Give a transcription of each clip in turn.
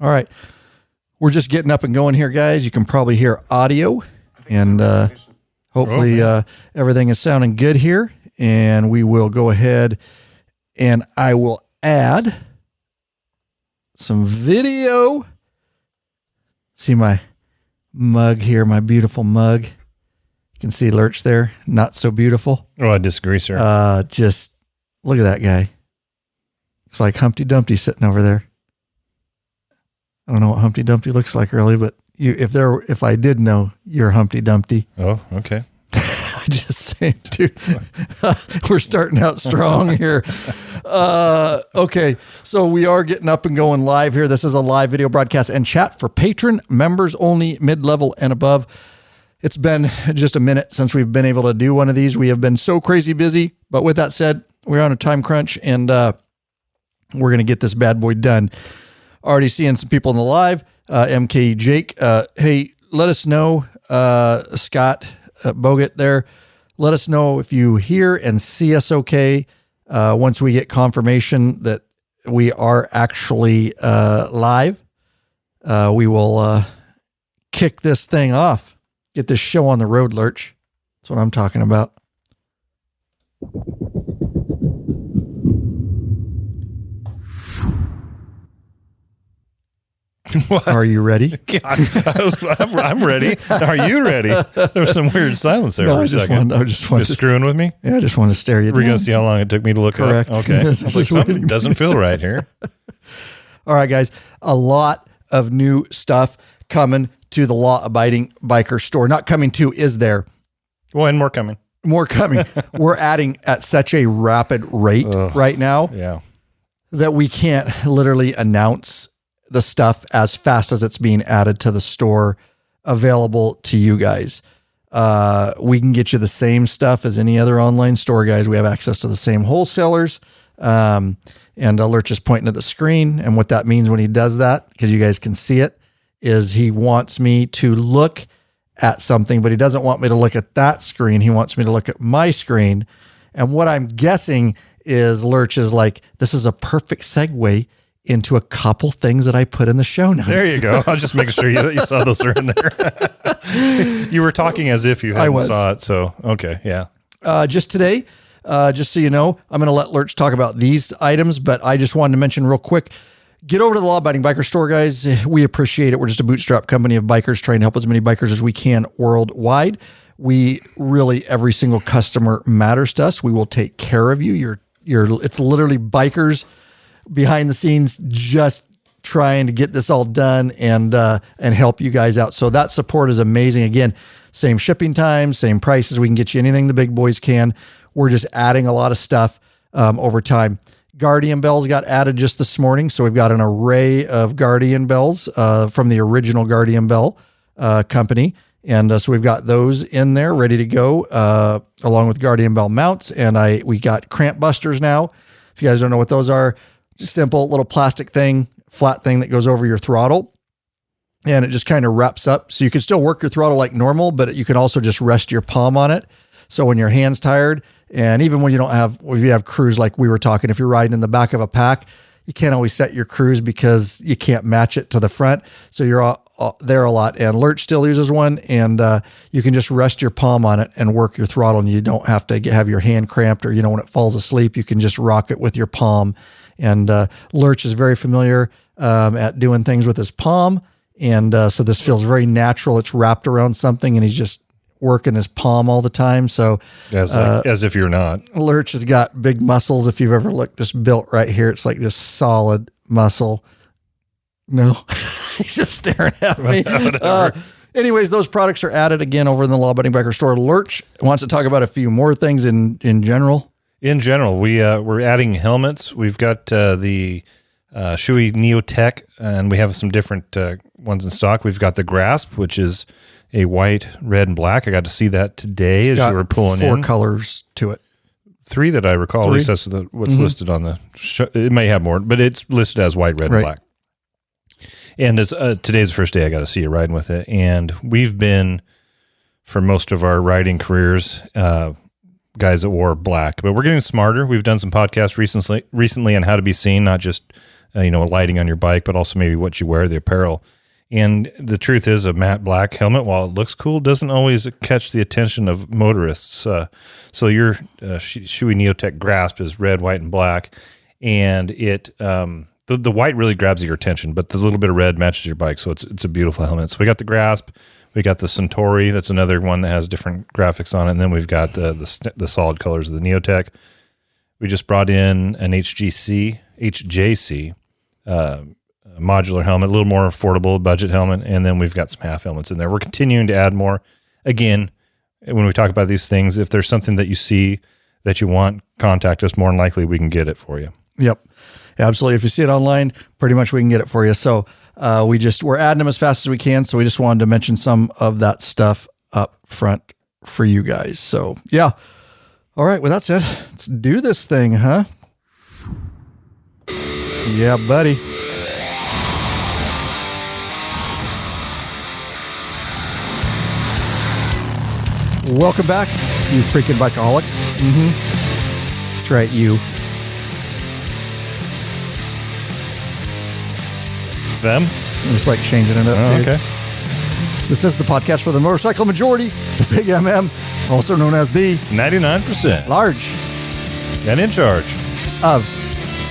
All right. We're just getting up and going here, guys. You can probably hear audio, and hopefully everything is sounding good here. And we will go ahead and I will add some video. See my mug here, my beautiful mug. You can see Lurch there. Not so beautiful. Oh, I disagree, sir. Just look at that guy. It's like Humpty Dumpty sitting over there. I don't know what Humpty Dumpty looks like really, but if I did know, you're Humpty Dumpty. Oh, okay. Just saying, dude. We're starting out strong here. Okay, so we are getting up and going live here. This is a live video broadcast and chat for Patron members only, mid-level and above. It's been just a minute since we've been able to do one of these. We have been so crazy busy, but with that said, we're on a time crunch, and we're going to get this bad boy done. Already seeing some people in the live. MK Jake, hey, let us know, Scott Bogut there. Let us know if you hear and see us okay. Once we get confirmation that we are actually live, we will kick this thing off. Get this show on the road, Lurch. That's what I'm talking about. What? Are you ready? I'm ready. Are you ready? There was some weird silence there for a second. I just wanted You're screwing with me? Yeah, I just want to stare you down. We're going to see how long it took me to look Correct. up? Okay. Yes, I was like, something doesn't feel right here. All right, guys. A lot of new stuff coming to the law-abiding biker store. Not coming to, is there? Well, and more coming. More coming. We're adding at such a rapid rate right now that we can't literally announce the stuff as fast as it's being added to the store available to you guys. We can get you the same stuff as any other online store, guys. We have access to the same wholesalers. And Lurch is pointing at the screen. And what that means when he does that, because you guys can see it, is he wants me to look at something, but he doesn't want me to look at that screen. He wants me to look at my screen. And what I'm guessing is Lurch is like, this is a perfect segue into a couple things that I put in the show notes. There you go. I was just making sure that you saw those are in there. You were talking as if you hadn't saw it. So, okay. Yeah. Just today, just so you know, I'm going to let Lurch talk about these items, but I just wanted to mention real quick, get over to the Law Abiding Biker store, guys. We appreciate it. We're just a bootstrap company of bikers trying to help as many bikers as we can worldwide. We really, every single customer matters to us. We will take care of you. It's literally bikers behind the scenes just trying to get this all done and help you guys out. So that support is amazing. Again, same shipping times, same prices. We can get you anything the big boys can. We're just adding a lot of stuff over time. Guardian bells got added just this morning. So we've got an array of Guardian bells from the original Guardian Bell company. And so we've got those in there ready to go along with Guardian Bell mounts. And we got cramp busters now. If you guys don't know what those are, just simple little plastic thing, flat thing that goes over your throttle. And it just kind of wraps up. So you can still work your throttle like normal, but you can also just rest your palm on it. So when your hand's tired, and even when if you have cruise like we were talking, if you're riding in the back of a pack, you can't always set your cruise because you can't match it to the front. So you're there a lot. And Lurch still uses one, and you can just rest your palm on it and work your throttle, and you don't have to have your hand cramped, or, when it falls asleep, you can just rock it with your palm. And Lurch is very familiar at doing things with his palm. And so this feels very natural. It's wrapped around something, and he's just working his palm all the time. So as if you're not. Lurch has got big muscles. If you've ever looked, just built right here, it's like just solid muscle. No, he's just staring at me. Anyways, those products are added again over in the Law Abiding Biker store. Lurch wants to talk about a few more things in general. In general, we're adding helmets. We've got the Shui Neo Tech, and we have some different ones in stock. We've got the Grasp, which is a white, red, and black. I got to see that today as you were pulling in. 4 colors to it. 3 that I recall. 3? At least that's what's listed on the show. It may have more, but it's listed as white, red, and black. And as today's the first day I got to see you riding with it. And we've been, for most of our riding careers, guys that wore black. But we're getting smarter. We've done some podcasts recently on how to be seen, not just lighting on your bike, but also maybe what you wear, the apparel. And the truth is, a matte black helmet, while it looks cool, doesn't always catch the attention of motorists. So your Shoei Neotech Grasp is red, white, and black, and it the white really grabs your attention, but the little bit of red matches your bike, so it's a beautiful helmet. So we got the Grasp, we got the Centauri, that's another one that has different graphics on it, and then we've got the solid colors of the Neotech. We just brought in an HJC modular helmet, a little more affordable budget helmet, and then we've got some half helmets in there. We're continuing to add more. Again, when we talk about these things, if there's something that you see that you want, contact us. More than likely, we can get it for you. Yep. Absolutely. If you see it online, pretty much we can get it for you. So we're adding them as fast as we can. So we just wanted to mention some of that stuff up front for you guys. So yeah. All right. With that said, let's do this thing, huh? Yeah, buddy. Welcome back, you freaking bikeaholics. That's right, you. Them? I'm just like changing it up, dude. Okay. This is the podcast for the motorcycle majority, the Big MM, also known as the 99%. Large. And in charge of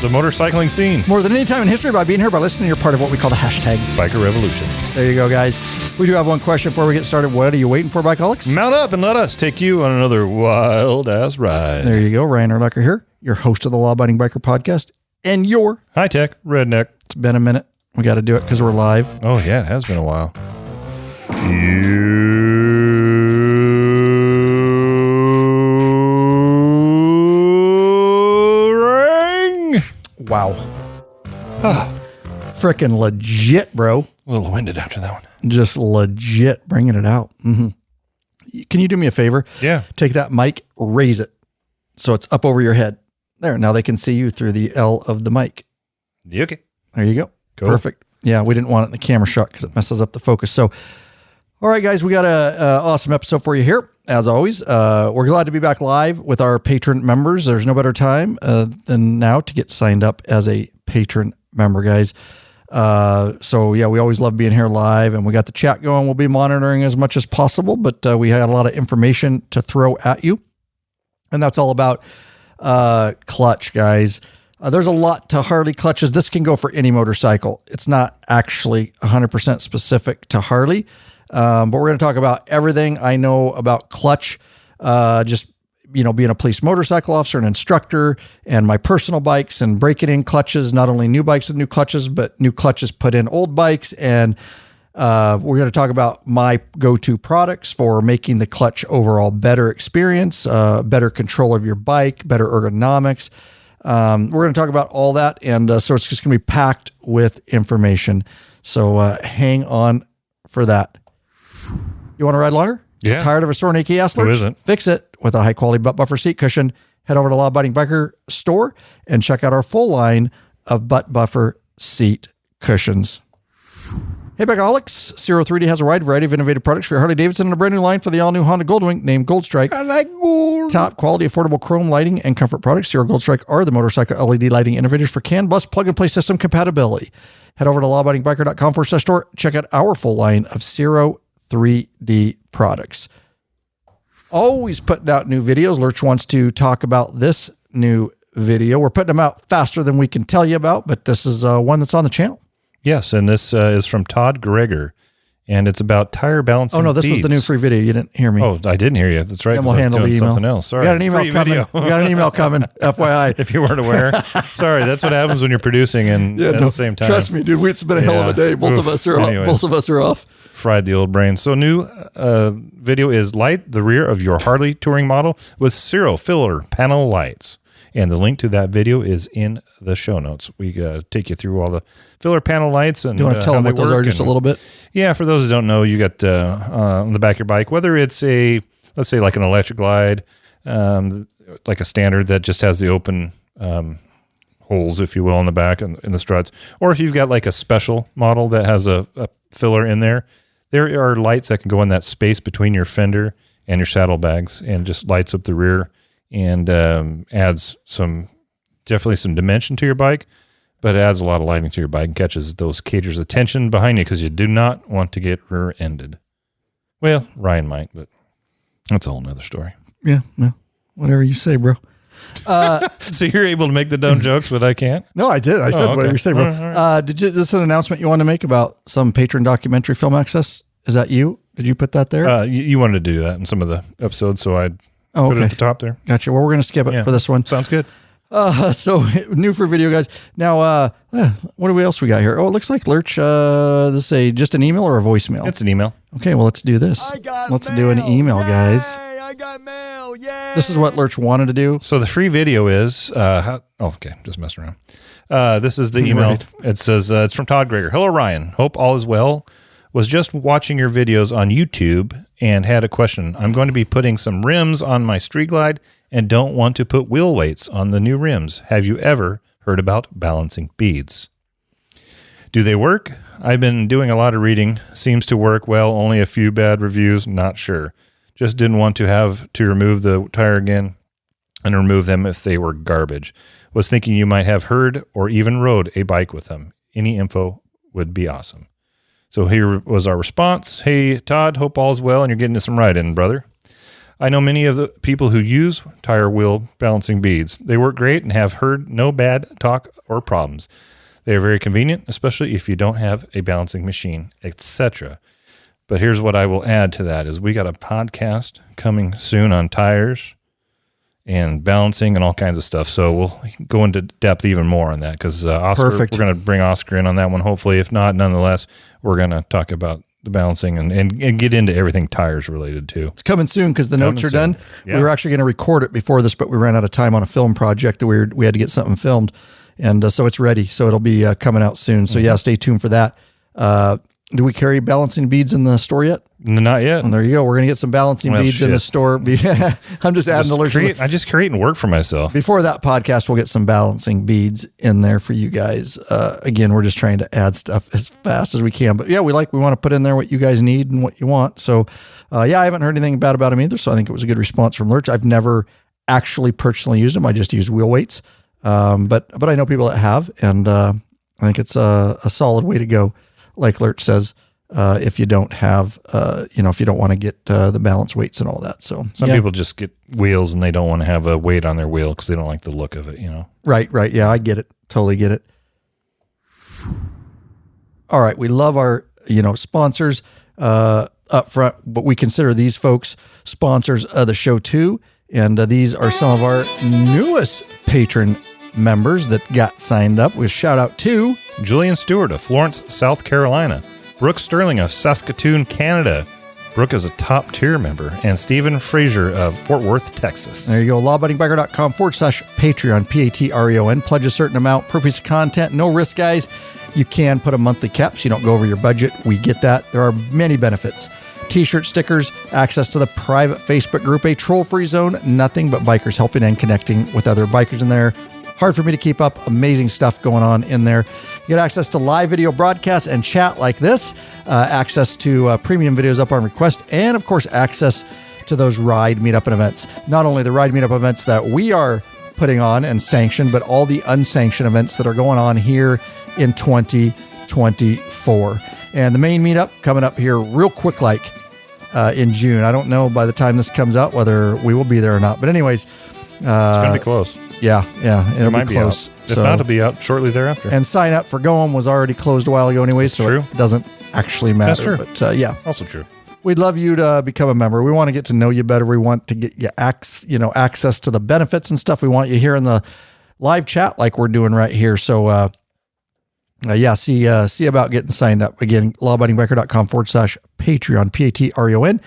the motorcycling scene. More than any time in history by being here, by listening, you're part of what we call the hashtag Biker Revolution. There you go, guys. We do have one question before we get started. What are you waiting for, bikeaholics? Mount up and let us take you on another wild-ass ride. There you go. Ryan Urlacher here, your host of the Law Abiding Biker Podcast, and your high-tech redneck. It's been a minute. We got to do it because we're live. Oh, yeah, it has been a while. Ring. Wow. Freaking legit, bro. A little winded after that one. Just legit bringing it out. Mm-hmm. Can you do me a favor? Yeah. Take that mic, raise it so it's up over your head. There. Now they can see you through the L of the mic. Okay. There you go. Cool. Perfect. Yeah, we didn't want it in the camera shot because it messes up the focus. So, all right, guys, we got a awesome episode for you here. As always, we're glad to be back live with our patron members. There's no better time than now to get signed up as a patron member, guys. So yeah, we always love being here live, and we got the chat going. We'll be monitoring as much as possible, but we had a lot of information to throw at you, and that's all about clutch, guys. There's a lot to Harley clutches. This can go for any motorcycle. It's not actually 100% specific to Harley, but we're going to talk about everything I know about clutch, just being a police motorcycle officer, an instructor, and my personal bikes and breaking in clutches, not only new bikes with new clutches, but new clutches put in old bikes. And we're going to talk about my go-to products for making the clutch overall better experience, better control of your bike, better ergonomics. We're going to talk about all that. And so it's just going to be packed with information. So hang on for that. You want to ride longer? Yeah. Tired of a sore and achy ass lurch? Who isn't? Fix it with a high-quality butt buffer seat cushion. Head over to Law Abiding Biker store and check out our full line of butt buffer seat cushions. Hey, Bikeaholics. 03D has a wide variety of innovative products for your Harley-Davidson and a brand new line for the all-new Honda Goldwing named Gold Strike. I like gold. Top quality, affordable chrome lighting and comfort products. Zero Gold Strike are the motorcycle LED lighting innovators for CAN bus plug-and-play system compatibility. Head over to lawabidingbiker.com/store. Check out our full line of 03D products. Always putting out new videos. Lurch wants to talk about this new video. We're putting them out faster than we can tell you about, but this is one that's on the channel. Yes, and this is from Todd Gregor, and it's about tire balancing. Oh, no, this was beads. the new free video. You didn't hear me. Oh, I didn't hear you. That's right. And we'll handle the email. Something else. Sorry. We got an email Free coming. video. We got an email coming, FYI. If you weren't aware. Sorry, that's what happens when you're producing and at the same time. Trust me, dude. It's been a hell of a day. Both of us are off. Fried the old brain. So new video is light the rear of your Harley touring model with zero filler panel lights. And the link to that video is in the show notes. We take you through all the filler panel lights. And you want to tell them what those are just a little bit? Yeah, for those who don't know, you got on the back of your bike, whether it's let's say like an electric glide, like a standard that just has the open holes, if you will, on the back and in the struts, or if you've got like a special model that has a filler in there, there are lights that can go in that space between your fender and your saddlebags and just lights up the rear and adds definitely some dimension to your bike. but it adds a lot of lighting to your bike and catches those cagers' attention behind you because you do not want to get rear-ended. Well, Ryan might, but that's a whole nother story. Yeah, no, whatever you say, bro. So you're able to make the dumb jokes, but I can't? No, I did. I said whatever you say, bro. All right. Did you? This is an announcement you want to make about some Patron documentary film access? Is that you? Did you put that there? You wanted to do that in some of the episodes, so I'd put it at the top there. Gotcha. Well, we're going to skip it for this one. Sounds good. So new for video, guys. Now, what else we got here? Oh, it looks like Lurch. This is just an email or a voicemail? It's an email. Okay, well, let's do this. Let's do an email, guys. I got mail. Yay. This is what Lurch wanted to do. So the free video is, okay, just messing around. This is the email. Right. It says, it's from Todd Greger. Hello, Ryan. Hope all is well. Was just watching your videos on YouTube and had a question. I'm going to be putting some rims on my Street Glide and don't want to put wheel weights on the new rims. Have you ever heard about balancing beads? Do they work? I've been doing a lot of reading. Seems to work well. Only a few bad reviews. Not sure. Just didn't want to have to remove the tire again and remove them if they were garbage. Was thinking you might have heard or even rode a bike with them. Any info would be awesome. So here was our response. Hey, Todd, hope all's well and you're getting some ride in, brother. I know many of the people who use tire wheel balancing beads. They work great and have heard no bad talk or problems. They are very convenient, especially if you don't have a balancing machine, etc. But here's what I will add to that is we got a podcast coming soon on tires and balancing and all kinds of stuff. So we'll go into depth even more on that because Oscar, we're going to bring Oscar in on that one, hopefully. If not, nonetheless, we're going to talk about the balancing and get into everything tires related to. It's coming soon because the notes are done. Yeah. We were actually going to record it before this, but we ran out of time on a film project that we had to get something filmed. And so it's ready. So it'll be coming out soon. So yeah, stay tuned for that. Do we carry balancing beads in the store yet? Not yet. Well, there you go. We're going to get some balancing beads in the store. I'm just adding the Lurch. I just create and work for myself. Before that podcast, we'll get some balancing beads in there for you guys. Again, we're just trying to add stuff as fast as we can. But yeah, we want to put in there what you guys need and what you want. So yeah, I haven't heard anything bad about them either. So I think it was a good response from Lurch. I've never actually personally used them. I just use wheel weights. But I know people that have, and I think it's a solid way to go. Like Lurch says, if you don't have, if you don't want to get the balance weights and all that. So some people just get wheels and they don't want to have a weight on their wheel because they don't like the look of it, Right. Yeah, I get it. Totally get it. All right. We love our, sponsors up front, but we consider these folks sponsors of the show too. And these are some of our newest patron members that got signed up. We shout out to Julian Stewart of Florence, South Carolina, Brooke Sterling of Saskatoon, Canada. Brooke is a top tier member, and Stephen Frazier of Fort Worth, Texas. There you go. lawbuddybiker.com/Patreon, Patron. Pledge a certain amount per piece of content. No risk, guys. You can put a monthly cap so you don't go over your budget. We get that. There are many benefits. T-shirt, stickers, access to the private Facebook group, a troll-free zone, nothing but bikers helping and connecting with other bikers in there. Hard for me to keep up. Amazing stuff going on in there. You get access to live video broadcasts and chat like this, access to premium videos up on request, and of course, access to those ride meetup and events. Not only the ride meetup events that we are putting on and sanctioned, but all the unsanctioned events that are going on here in 2024. And the main meetup coming up here real quick, like in June. I don't know by the time this comes out whether we will be there or not. But anyways, it's going to be close. Yeah, it'll be close. If not, it'll be out shortly thereafter. And sign up for going was already closed a while ago anyway, so it doesn't actually matter. That's true. But yeah, also true. We'd love you to become a member. We want to get to know you better. We want to get you access to the benefits and stuff. We want you here in the live chat like we're doing right here. So see about getting signed up. Again, lawabidingbiker.com/Patreon, Patron.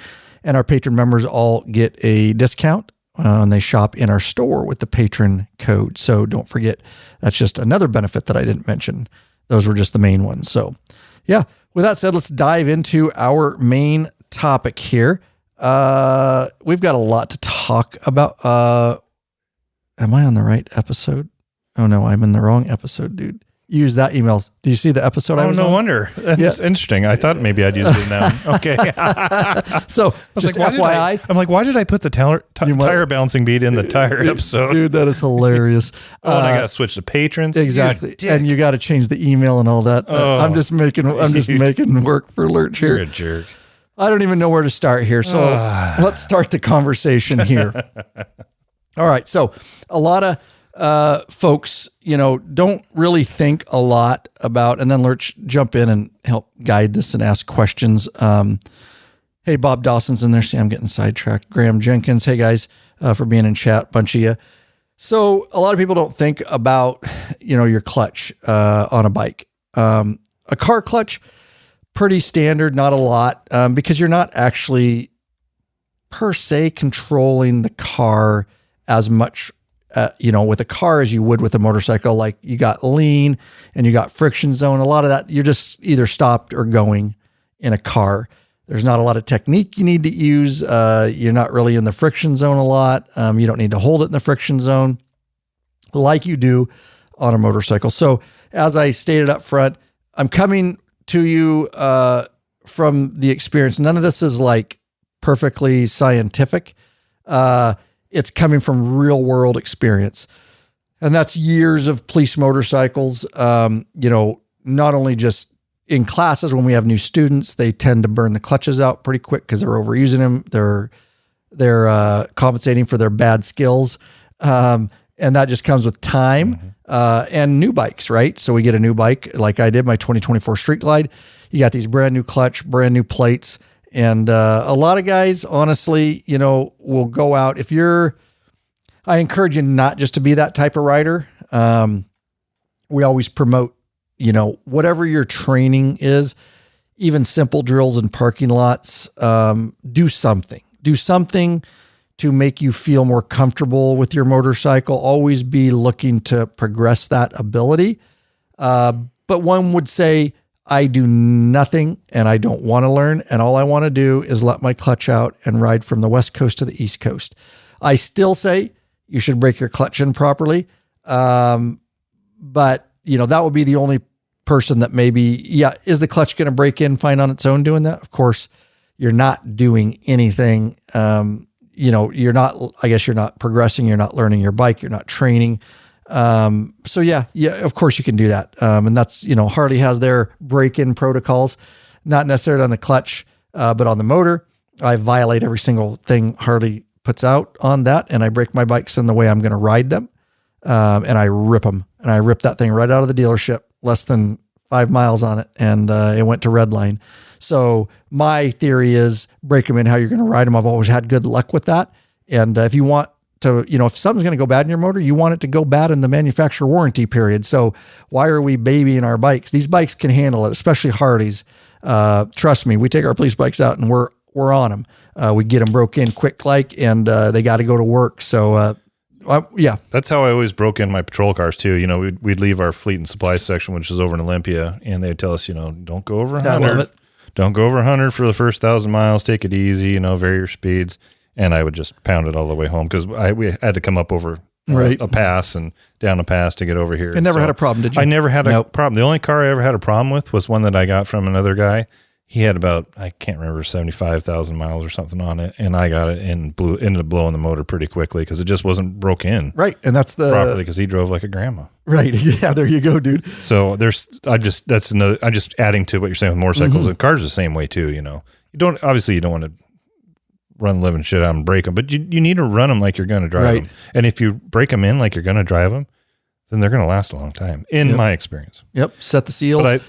And our patron members all get a discount. And they shop in our store with the patron code. So don't forget, that's just another benefit that I didn't mention. Those were just the main ones. So yeah, with that said, let's dive into our main topic here. We've got a lot to talk about. Am I on the right episode? Oh no, I'm in the wrong episode, dude. use that email. Do you see the episode I was no on? wonder. That's interesting. I thought maybe I'd use it in that one. Okay. So just like, FYI. I'm like, why did I put the tire balancing bead in the tire episode? Dude, that is hilarious. And I got to switch to patrons. Exactly. And you got to change the email and all that. I'm just making work for Lurch here. You're a jerk. I don't even know where to start here. So let's start the conversation here. All right. So a lot of folks, don't really think a lot about, and then Lurch jump in and help guide this and ask questions. Hey, Bob Dawson's in there. See, I'm getting sidetracked. Graham Jenkins. Hey guys, for being in chat, bunch of you. So a lot of people don't think about, your clutch, on a bike. A car clutch, pretty standard, not a lot, because you're not actually per se controlling the car as much, with a car as you would with a motorcycle. Like you got lean and you got friction zone. A lot of that, you're just either stopped or going in a car. There's not a lot of technique you need to use. You're not really in the friction zone a lot. You don't need to hold it in the friction zone like you do on a motorcycle. So as I stated up front, I'm coming to you from the experience. None of this is like perfectly scientific. It's coming from real world experience. And that's years of police motorcycles. Not only just in classes when we have new students, they tend to burn the clutches out pretty quick because they're overusing them. They're compensating for their bad skills. And that just comes with time and new bikes, right? So we get a new bike like I did, my 2024 Street Glide. You got these brand new clutch, brand new plates. And a lot of guys, honestly, will go out. I encourage you not just to be that type of rider. We always promote, whatever your training is, even simple drills in parking lots, do something to make you feel more comfortable with your motorcycle. Always be looking to progress that ability. But one would say, I do nothing and I don't want to learn. And all I want to do is let my clutch out and ride from the West Coast to the East Coast. I still say you should break your clutch in properly. But that would be the only person that maybe, is the clutch going to break in fine on its own doing that? Of course, you're not doing anything. You're not progressing. You're not learning your bike. You're not training. Of course you can do that. And that's, Harley has their break-in protocols, not necessarily on the clutch, but on the motor. I violate every single thing Harley puts out on that. And I break my bikes in the way I'm going to ride them. And I rip them, and I rip that thing right out of the dealership, less than 5 miles on it. And, it went to Redline. So my theory is break them in how you're going to ride them. I've always had good luck with that. And if you want to, if something's going to go bad in your motor, you want it to go bad in the manufacturer warranty period. So why are we babying our bikes? These bikes can handle it, especially Harleys. Trust me, we take our police bikes out and we're on them. We get them broke in quick, and they got to go to work. So, that's how I always broke in my patrol cars too. We'd leave our fleet and supply section, which is over in Olympia, and they'd tell us, don't go over 100. Don't go over 100 for the first 1,000 miles. Take it easy, vary your speeds. And I would just pound it all the way home because we had to come up over a pass and down a pass to get over here. And never had a problem, did you? I never had a problem. The only car I ever had a problem with was one that I got from another guy. He had about, I can't remember, 75,000 miles or something on it. And I got it and ended up blowing the motor pretty quickly because it just wasn't broke in. Right. And that's properly because he drove like a grandma. Right. Yeah, there you go, dude. So I'm just adding to what you're saying with motorcycles. And cars are the same way too, You don't want to run the living shit out and break them, but you need to run them like you're going to drive them. And if you break them in like you're going to drive them, then they're going to last a long time, in my experience. Yep. Set the seals. But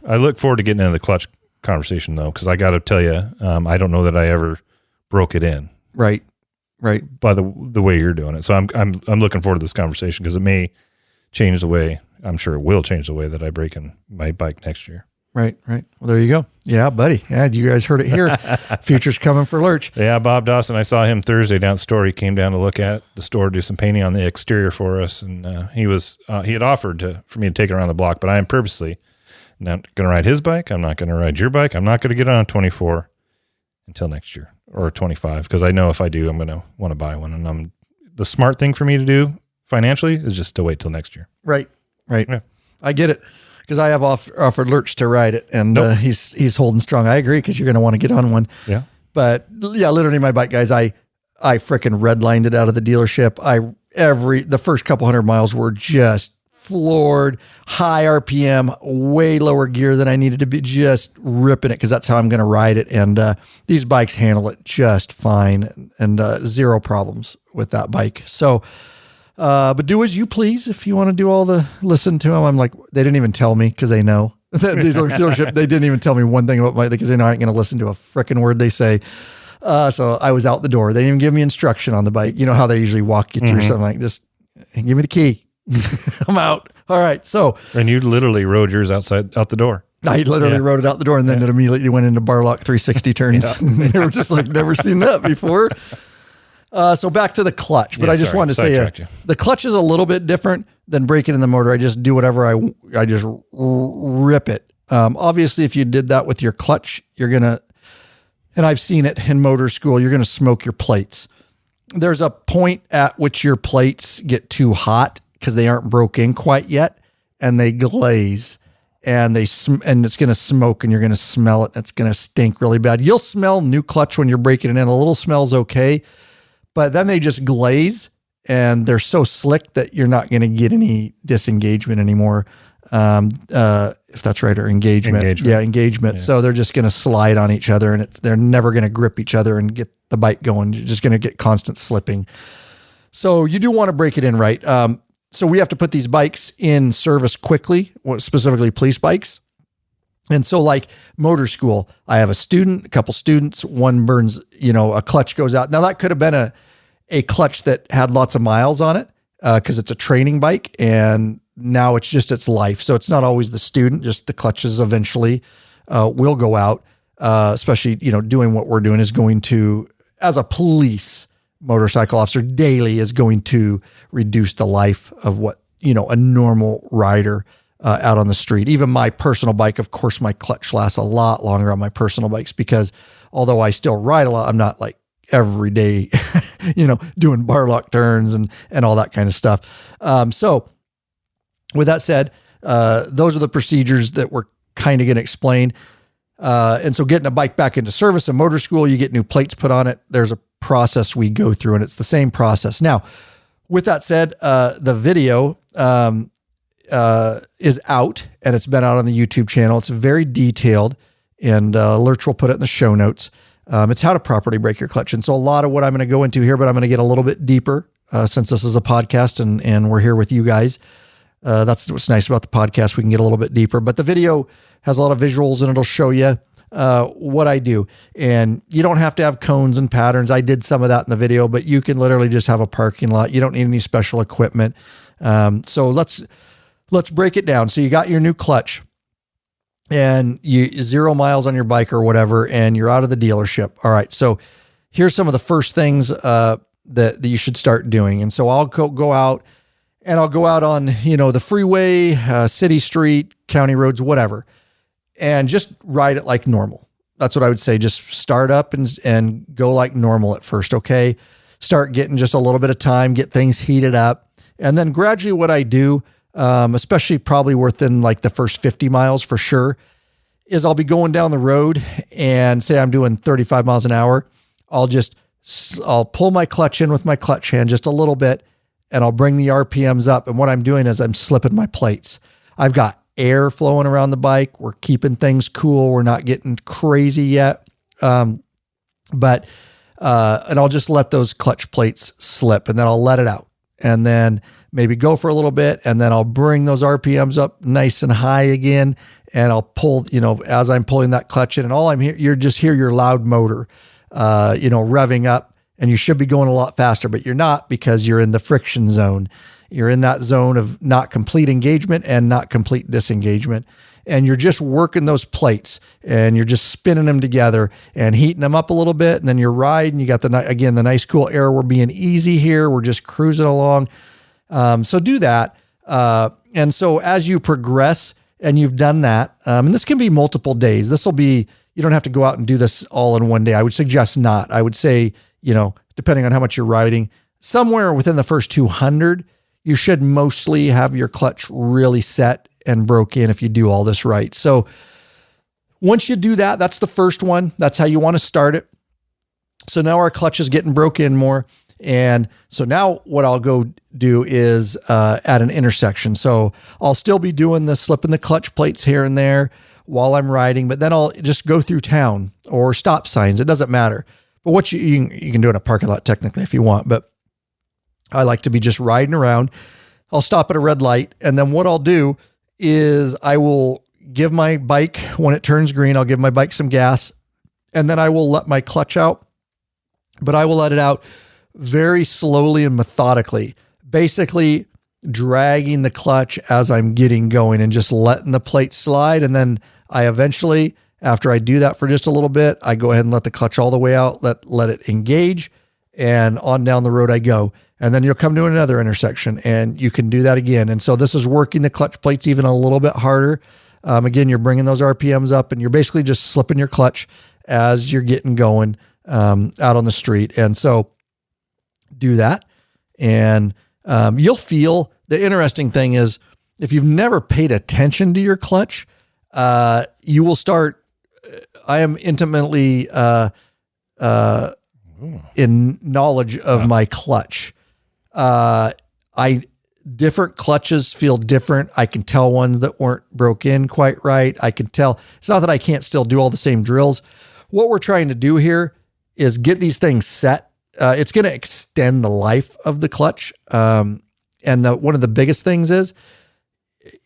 I look forward to getting into the clutch conversation though, because I got to tell you, I don't know that I ever broke it in. Right. By the way you're doing it. So I'm looking forward to this conversation because it may change the way. I'm sure it will change the way that I break in my bike next year. Right. Well, there you go. Yeah, buddy. Yeah, you guys heard it here. Future's coming for Lurch. Yeah, Bob Dawson. I saw him Thursday down at the store. He came down to look at the store, do some painting on the exterior for us, and he had offered for me to take it around the block. But I am purposely not going to ride his bike. I'm not going to ride your bike. I'm not going to get on 24 until next year or 25 because I know if I do, I'm going to want to buy one. And the smart thing for me to do financially is just to wait till next year. Right. Yeah. I get it. Because I have offered Lurch to ride it, and he's holding strong. I agree, because you're going to want to get on one. Yeah. But yeah, literally my bike, guys, I freaking redlined it out of the dealership. The first couple 100 miles were just floored, high RPM, way lower gear than I needed to be, just ripping it, because that's how I'm going to ride it. And these bikes handle it just fine, and zero problems with that bike. So, but do as you please. If you want to do all the listen to them, I'm like, they didn't even tell me, because they know that dealership, they didn't even tell me one thing about my, because they know I ain't going to listen to a freaking word they say. So I was out the door. They didn't even give me instruction on the bike. You know how they usually walk you through something, like, just give me the key. I'm out. All right. So, and you literally rode yours out the door. I literally rode it out the door, and then it immediately went into Barlock 360 turns. They were just like, never seen that before. So back to the clutch, but I just wanted to say the clutch is a little bit different than breaking in the motor. I just do whatever I just rip it. Obviously, if you did that with your clutch, you're going to, and I've seen it in motor school, you're going to smoke your plates. There's a point at which your plates get too hot because they aren't broke in quite yet, and they glaze, and and it's going to smoke, and you're going to smell it. It's going to stink really bad. You'll smell new clutch when you're breaking it in. A little smell's okay, but then they just glaze, and they're so slick that you're not going to get any disengagement anymore. If that's right, or engagement. Yeah, engagement. Yeah. So they're just going to slide on each other, and they're never going to grip each other and get the bike going. You're just going to get constant slipping. So you do want to break it in right. So we have to put these bikes in service quickly, specifically police bikes. And so like motor school, I have a couple students, one burns, a clutch goes out. Now that could have been a clutch that had lots of miles on it, because it's a training bike, and now it's just its life. So it's not always the student, just the clutches eventually will go out, especially, doing what we're doing is going to, as a police motorcycle officer, daily is going to reduce the life of what, a normal rider out on the street. Even my personal bike, of course, my clutch lasts a lot longer on my personal bikes, because although I still ride a lot, I'm not like every day, doing bar lock turns and all that kind of stuff. So with that said, those are the procedures that we're kind of going to explain. And so getting a bike back into service in motor school, you get new plates put on it. There's a process we go through, and it's the same process. Now, with that said, the video is out, and it's been out on the YouTube channel. It's very detailed, and Lurch will put it in the show notes. It's how to properly break your clutch. And so a lot of what I'm going to go into here, but I'm going to get a little bit deeper since this is a podcast and we're here with you guys. That's what's nice about the podcast. We can get a little bit deeper, but the video has a lot of visuals, and it'll show you what I do. And you don't have to have cones and patterns. I did some of that in the video, but you can literally just have a parking lot. You don't need any special equipment. So let's break it down. So you got your new clutch, and you 0 miles on your bike or whatever, and you're out of the dealership. All right. So here's some of the first things that you should start doing. And so I'll go out, and I'll go out on, the freeway, city street, county roads, whatever, and just ride it like normal. That's what I would say. Just start up and go like normal at first. Okay. Start getting just a little bit of time, get things heated up. And then gradually what I do, especially probably within like the first 50 miles for sure, is I'll be going down the road, and say I'm doing 35 miles an hour. I'll pull my clutch in with my clutch hand just a little bit, and I'll bring the RPMs up. And what I'm doing is I'm slipping my plates. I've got air flowing around the bike. We're keeping things cool. We're not getting crazy yet. And I'll just let those clutch plates slip, and then I'll let it out, and then maybe go for a little bit. And then I'll bring those RPMs up nice and high again. And I'll pull, as I'm pulling that clutch in, and all I'm here, you're just hear your loud motor, revving up, and you should be going a lot faster, but you're not, because you're in the friction zone. You're in that zone of not complete engagement and not complete disengagement. And you're just working those plates, and you're just spinning them together and heating them up a little bit. And then you're riding, you got the nice cool air. We're being easy here. We're just cruising along. So do that. And so as you progress and you've done that, and this can be multiple days, you don't have to go out and do this all in one day. I would suggest not. I would say, depending on how much you're riding, somewhere within the first 200, you should mostly have your clutch really set and broke in if you do all this right. So once you do that, that's the first one. That's how you want to start it. So now our clutch is getting broke in more. And so now what I'll go do is at an intersection. So I'll still be doing the slipping the clutch plates here and there while I'm riding, but then I'll just go through town or stop signs. It doesn't matter. But what you can do in a parking lot technically if you want, but I like to be just riding around. I'll stop at a red light. And then what I'll do is I will give my bike, when it turns green, I'll give my bike some gas, and then I will let my clutch out, but I will let it out very slowly and methodically, basically dragging the clutch as I'm getting going and just letting the plate slide. And then I eventually, after I do that for just a little bit, I go ahead and let the clutch all the way out, let it engage, and on down the road I go. And then you'll come to another intersection and you can do that again. And so this is working the clutch plates even a little bit harder. Again, you're bringing those RPMs up and you're basically just slipping your clutch as you're getting going out on the street. And so do that. And you'll feel, the interesting thing is if you've never paid attention to your clutch, you will start, I am intimately in knowledge of my clutch. Different clutches feel different. I can tell ones that weren't broke in quite right. I can tell. It's not that I can't still do all the same drills. What we're trying to do here is get these things set. It's going to extend the life of the clutch. And one of the biggest things is,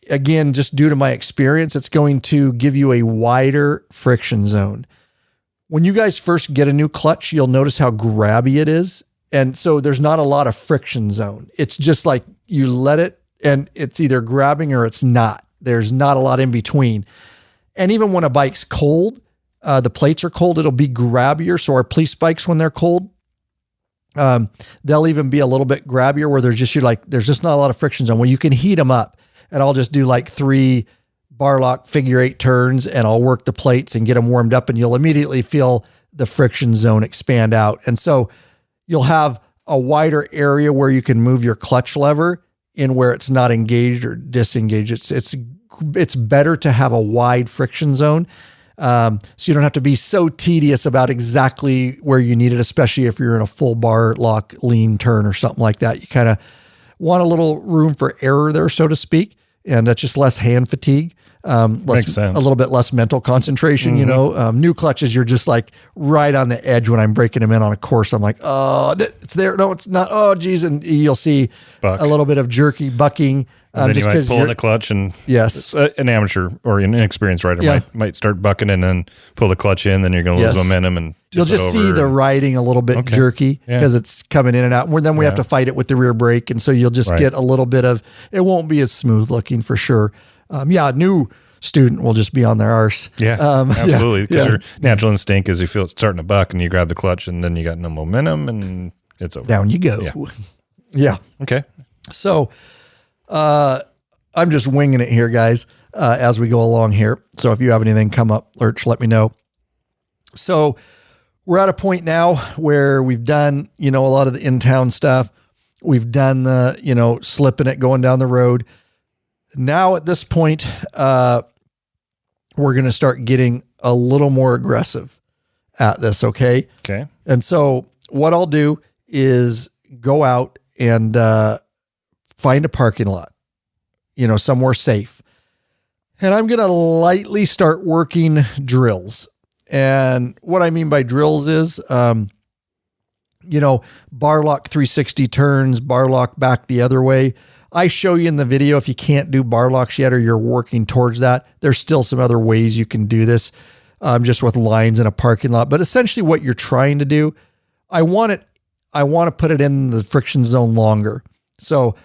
again, just due to my experience, it's going to give you a wider friction zone. When you guys first get a new clutch, you'll notice how grabby it is. And so there's not a lot of friction zone. It's just like you let it and it's either grabbing or it's not. There's not a lot in between. And even when a bike's cold, the plates are cold, it'll be grabbier. So our police bikes, when they're cold, they'll even be a little bit grabbier where there's just not a lot of friction zone. Well, you can heat them up, and I'll just do like 3 bar lock figure 8 turns and I'll work the plates and get them warmed up, and you'll immediately feel the friction zone expand out. And so you'll have a wider area where you can move your clutch lever in where it's not engaged or disengaged. It's better to have a wide friction zone. So you don't have to be so tedious about exactly where you need it, especially if you're in a full bar lock lean turn or something like that. You kind of want a little room for error there, so to speak. And that's just less hand fatigue. Makes sense. A little bit less mental concentration, new clutches, you're just like right on the edge when I'm breaking them in on a course. I'm like, oh, it's there. No, it's not. Oh, geez. And you'll see a little bit of jerky bucking. And then you might pull in the clutch, and yes, an amateur or an inexperienced rider might start bucking and then pull the clutch in. Then you're going to lose momentum, and you'll just see the riding a little bit jerky because it's coming in and out. Then we have to fight it with the rear brake, and so you'll just get a little bit of. It won't be as smooth looking for sure. New student will just be on their arse. Yeah, absolutely. Because your natural instinct is you feel it's starting to buck, and you grab the clutch, and then you got no momentum, and it's over. Down you go. Yeah. Okay. So. I'm just winging it here, guys, as we go along here. So if you have anything come up, Lurch, let me know. So we're at a point now where we've done, a lot of the in-town stuff. We've done the, slipping it, going down the road. Now at this point, we're going to start getting a little more aggressive at this. Okay. Okay. And so what I'll do is go out and, find a parking lot, somewhere safe. And I'm going to lightly start working drills. And what I mean by drills is, bar lock 360 turns, bar lock back the other way. I show you in the video, if you can't do bar locks yet, or you're working towards that, there's still some other ways you can do this, just with lines in a parking lot. But essentially what you're trying to do, I want to put it in the friction zone longer. So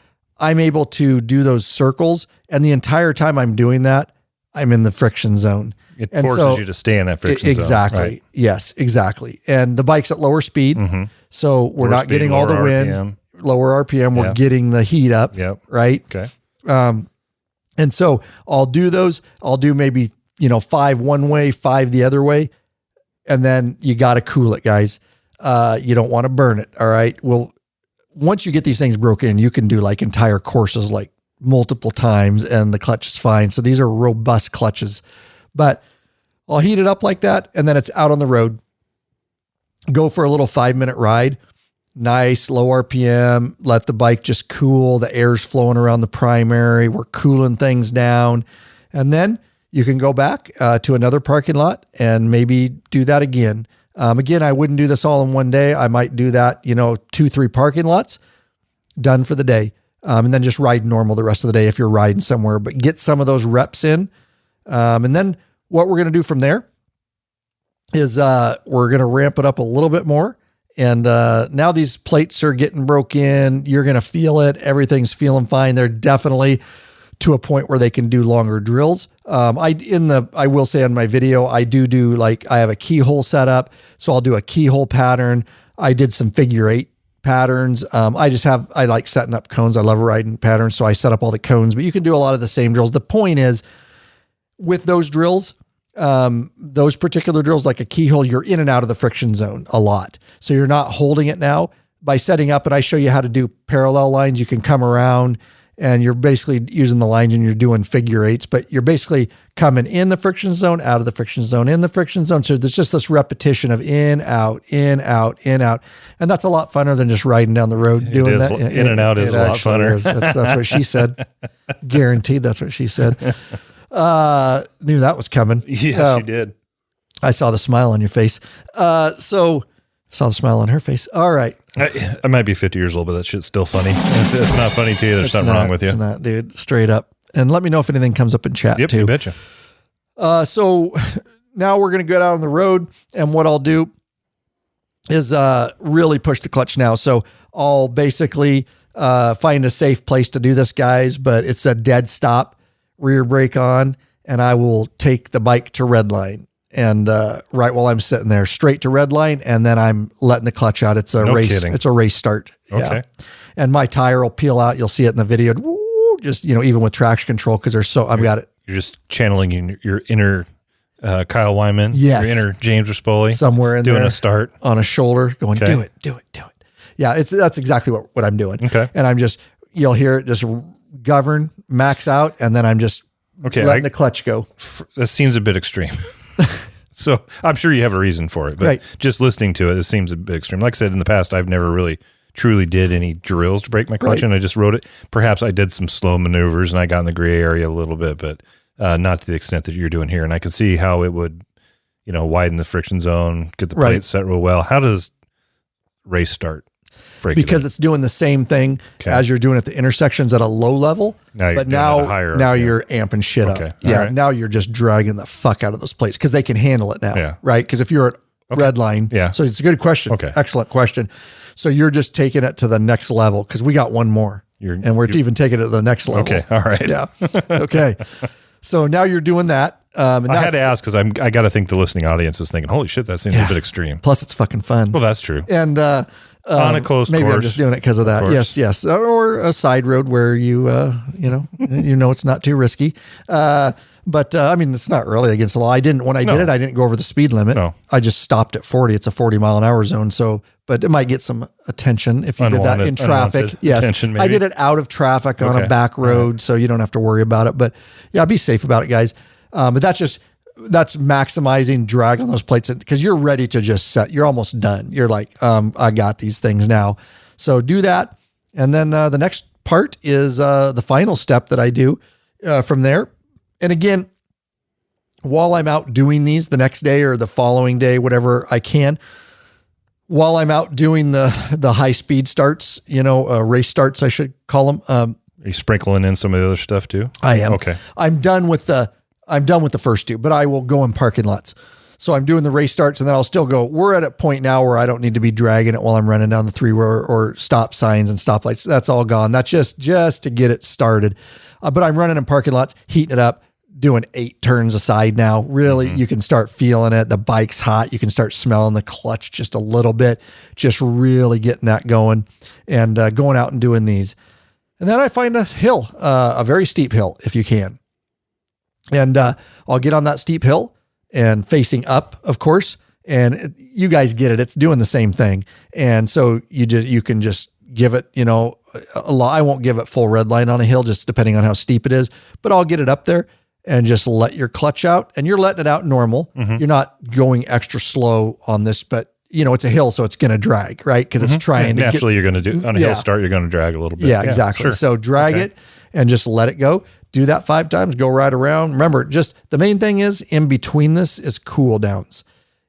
I'm able to do those circles, and the entire time I'm doing that, I'm in the friction zone. It forces you to stay in that friction zone. Exactly. Right? Yes, exactly. And the bike's at lower speed, so we're not getting all the wind, RPM. Lower RPM. We're getting the heat up, right? Okay. And so I'll do those. I'll do maybe, 5 one way, 5 the other way, and then you got to cool it, guys. You don't want to burn it. All right. Well, once you get these things broken in, you can do like entire courses, like multiple times and the clutch is fine. So these are robust clutches, but I'll heat it up like that. And then it's out on the road, go for a little 5-minute ride, nice low RPM, let the bike just cool. The air's flowing around the primary. We're cooling things down. And then you can go back to another parking lot and maybe do that again. Again, I wouldn't do this all in one day. I might do that, 2-3 parking lots, done for the day. And then just ride normal the rest of the day if you're riding somewhere, but get some of those reps in. And then what we're going to do from there is we're going to ramp it up a little bit more. And now these plates are getting broke in. You're going to feel it. Everything's feeling fine. They're definitely to a point where they can do longer drills. I will say on my video, I do like, I have a keyhole set up. So I'll do a keyhole pattern. I did some figure 8 patterns. I like setting up cones. I love riding patterns. So I set up all the cones, but you can do a lot of the same drills. The point is with those drills, those particular drills, like a keyhole, you're in and out of the friction zone a lot. So you're not holding it now. By setting up, and I show you how to do parallel lines, you can come around and you're basically using the lines and you're doing figure 8s, but you're basically coming in the friction zone, out of the friction zone, in the friction zone. So there's just this repetition of in, out, in, out, in, out. And that's a lot funner than just riding down the road doing that. In and out is a lot funner. That's what she said. Guaranteed that's what she said. Knew that was coming. Yes, you did. I saw the smile on your face. Saw the smile on her face. All right. I might be 50 years old, but that shit's still funny. If it's not funny to you, there's something wrong with you. It's not, dude. Straight up. And let me know if anything comes up in chat too. You betcha. So now we're going to get out on the road, and what I'll do is really push the clutch now. So I'll basically find a safe place to do this, guys, but it's a dead stop, rear brake on, and I will take the bike to red line. And right while I'm sitting there, straight to red line, and then I'm letting the clutch out. It's a race. Kidding. It's a race start. Okay. Yeah. And my tire will peel out. You'll see it in the video. Woo, just even with traction control, because I've got it. You're just channeling your inner Kyle Wyman. Yes. Your inner James Rispoli. Somewhere in doing there, a start on a shoulder, going, do it. Yeah, that's exactly what I'm doing. Okay. And you'll hear it just govern, max out, and then I'm just letting the clutch go. That seems a bit extreme. So I'm sure you have a reason for it, but just listening to it seems a bit extreme. Like I said, in the past, I've never really truly did any drills to break my clutch, and I just rode it. Perhaps I did some slow maneuvers and I got in the gray area a little bit, but not to the extent that you're doing here. And I can see how it would, widen the friction zone, get the plate set real well. How does race start? Because it's doing the same thing as you're doing at the intersections at a low level, now you're amping shit up. Right. Now you're just dragging the fuck out of those plates because they can handle it now, right? Because if you're at red line, so it's a good question. Excellent question. So you're just taking it to the next level because we got one more, and we're even taking it to the next level. Okay, all right. Yeah. Okay. So now you're doing that. And I had to ask because I got to think the listening audience is thinking, holy shit, that seems a bit extreme. Plus it's fucking fun. Well, that's true. And on a closed maybe course. I'm just doing it because of that. Yes. Or a side road where it's not too risky. But it's not really against the law. When I did it, I didn't go over the speed limit. No. I just stopped at 40. It's a 40-mile-an-hour zone. So, but it might get some attention if you did that in traffic. Yes. I did it out of traffic on a back road. So you don't have to worry about it, but be safe about it, guys. But that's maximizing drag on those plates because you're ready to just set. You're almost done. You're like, I got these things now. So do that. And then the next part is the final step that I do from there. And again, while I'm out doing these the next day or the following day, whatever I can, while I'm out doing the high speed starts, race starts, I should call them. Are you sprinkling in some of the other stuff too? I am. Okay. I'm done with the first two, but I will go in parking lots. So I'm doing the race starts and then I'll still go. We're at a point now where I don't need to be dragging it while I'm running down the three-way or stop signs and stoplights. That's all gone. That's just to get it started. But I'm running in parking lots, heating it up, doing 8 turns a side now. Really, you can start feeling it. The bike's hot. You can start smelling the clutch just a little bit, just really getting that going and going out and doing these. And then I find a hill, a very steep hill if you can. And I'll get on that steep hill and facing up, of course. And you guys get it. It's doing the same thing. And so you can just give it, a lot. I won't give it full red line on a hill, just depending on how steep it is, but I'll get it up there and just let your clutch out, and you're letting it out normal. You're not going extra slow on this, but it's a hill, so it's going to drag, right? Because it's trying to naturally you're going to do on a hill start, you're going to drag a little bit. Yeah, exactly. Sure. So drag it and just let it go. Do that 5 times, go right around. Remember, just the main thing is in between this is cool downs,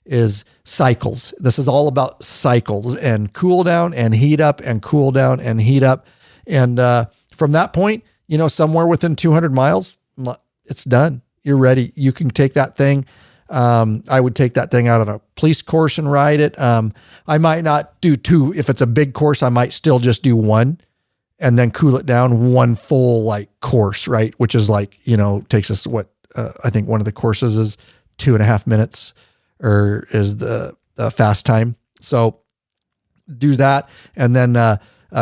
is cycles. This is all about cycles and cool down and heat up and cool down and heat up. And from that point, somewhere within 200 miles, it's done. You're ready. You can take that thing. I would take that thing out on a police course and ride it. I might not do 2. If it's a big course, I might still just do 1 and then cool it down 1 full course, right? Which is takes us I think one of the courses is 2.5 minutes or is the fast time. So do that and then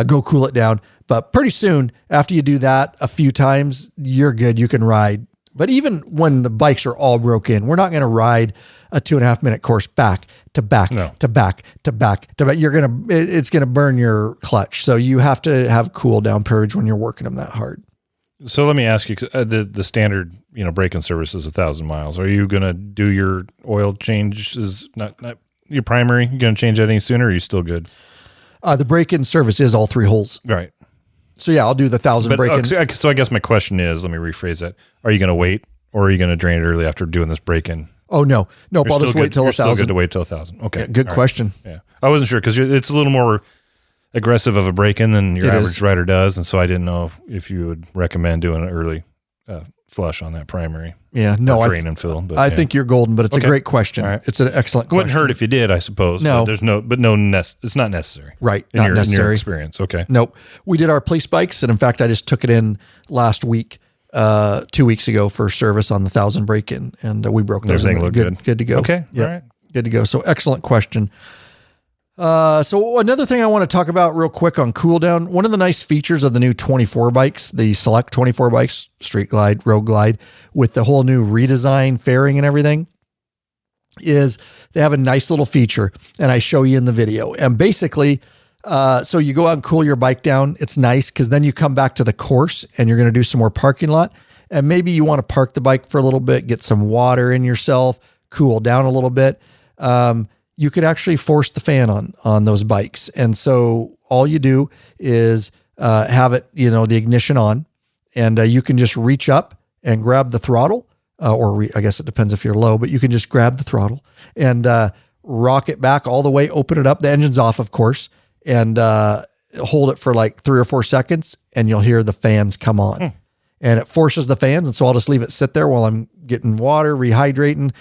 go cool it down. But pretty soon after you do that a few times, you're good. You can ride. But even when the bikes are all broke in, we're not going to ride a 2.5 minute course back to back to back to back to back. It's going to burn your clutch. So you have to have cool down periods when you're working them that hard. So let me ask you, the standard, break-in service is 1,000 miles. Are you going to do your oil change? Is not your primary? You going to change that any sooner? Or are you still good? The break-in service is all 3 holes. Right. So yeah, I'll do the 1,000 break-in. So I guess my question is, let me rephrase that. Are you going to wait, or are you going to drain it early after doing this break-in? Oh, no. I'll just wait till 1,000. You're still good to wait till 1,000. Okay. Yeah, good question. Right. Yeah. I wasn't sure because it's a little more aggressive of a break-in than your average rider does. And so I didn't know if you would recommend doing an early flush on that primary. Yeah. No, drain and fill. But I think you're golden, but it's a great question. Right. It's an excellent question. Wouldn't hurt if you did, I suppose. No. But it's not necessary. Right. In your necessary. Experience. Okay. Nope. We did our police bikes. And in fact, I just took it in last week, 2 weeks ago for service on the 1,000 break-in. And we broke those. Everything looked good. Good to go. Okay. Yep. All right. Good to go. So excellent question. So another thing I want to talk about real quick on cool down, one of the nice features of the new 24 bikes, the Select 24 bikes, Street Glide, Road Glide, with the whole new redesign, fairing and everything, is they have a nice little feature, and I show you in the video. And basically, so you go out and cool your bike down. It's nice because then you come back to the course and you're going to do some more parking lot. And maybe you want to park the bike for a little bit, get some water in yourself, cool down a little bit. You could actually force the fan on those bikes. And so all you do is have it, the ignition on, and you can just reach up and grab the throttle, I guess it depends if you're low, but you can just grab the throttle and rock it back all the way, open it up. The engine's off, of course, and hold it for 3 or 4 seconds, and you'll hear the fans come on. And it forces the fans, and so I'll just leave it sit there while I'm getting water, rehydrating,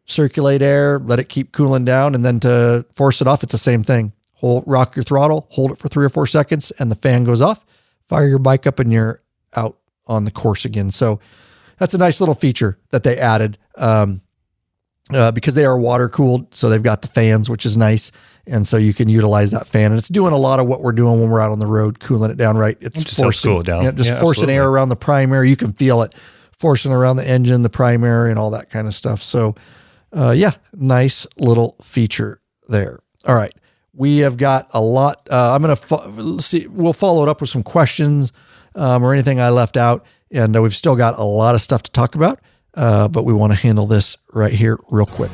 circulate air, let it keep cooling down, and then to force it off, it's the same thing. Rock your throttle, hold it for 3 or 4 seconds, and the fan goes off. Fire your bike up, and you're out on the course again. So that's a nice little feature that they added because they are water cooled. So they've got the fans, which is nice. And so you can utilize that fan, and it's doing a lot of what we're doing when we're out on the road, cooling it down, right? It's just forcing cool it down. Forcing absolutely. Air around the primary. You can feel it forcing around the engine, the primary, and all that kind of stuff. So nice little feature there. All right. We have got a lot. I'm going to we'll follow it up with some questions or anything I left out. And we've still got a lot of stuff to talk about, but we want to handle this right here real quick.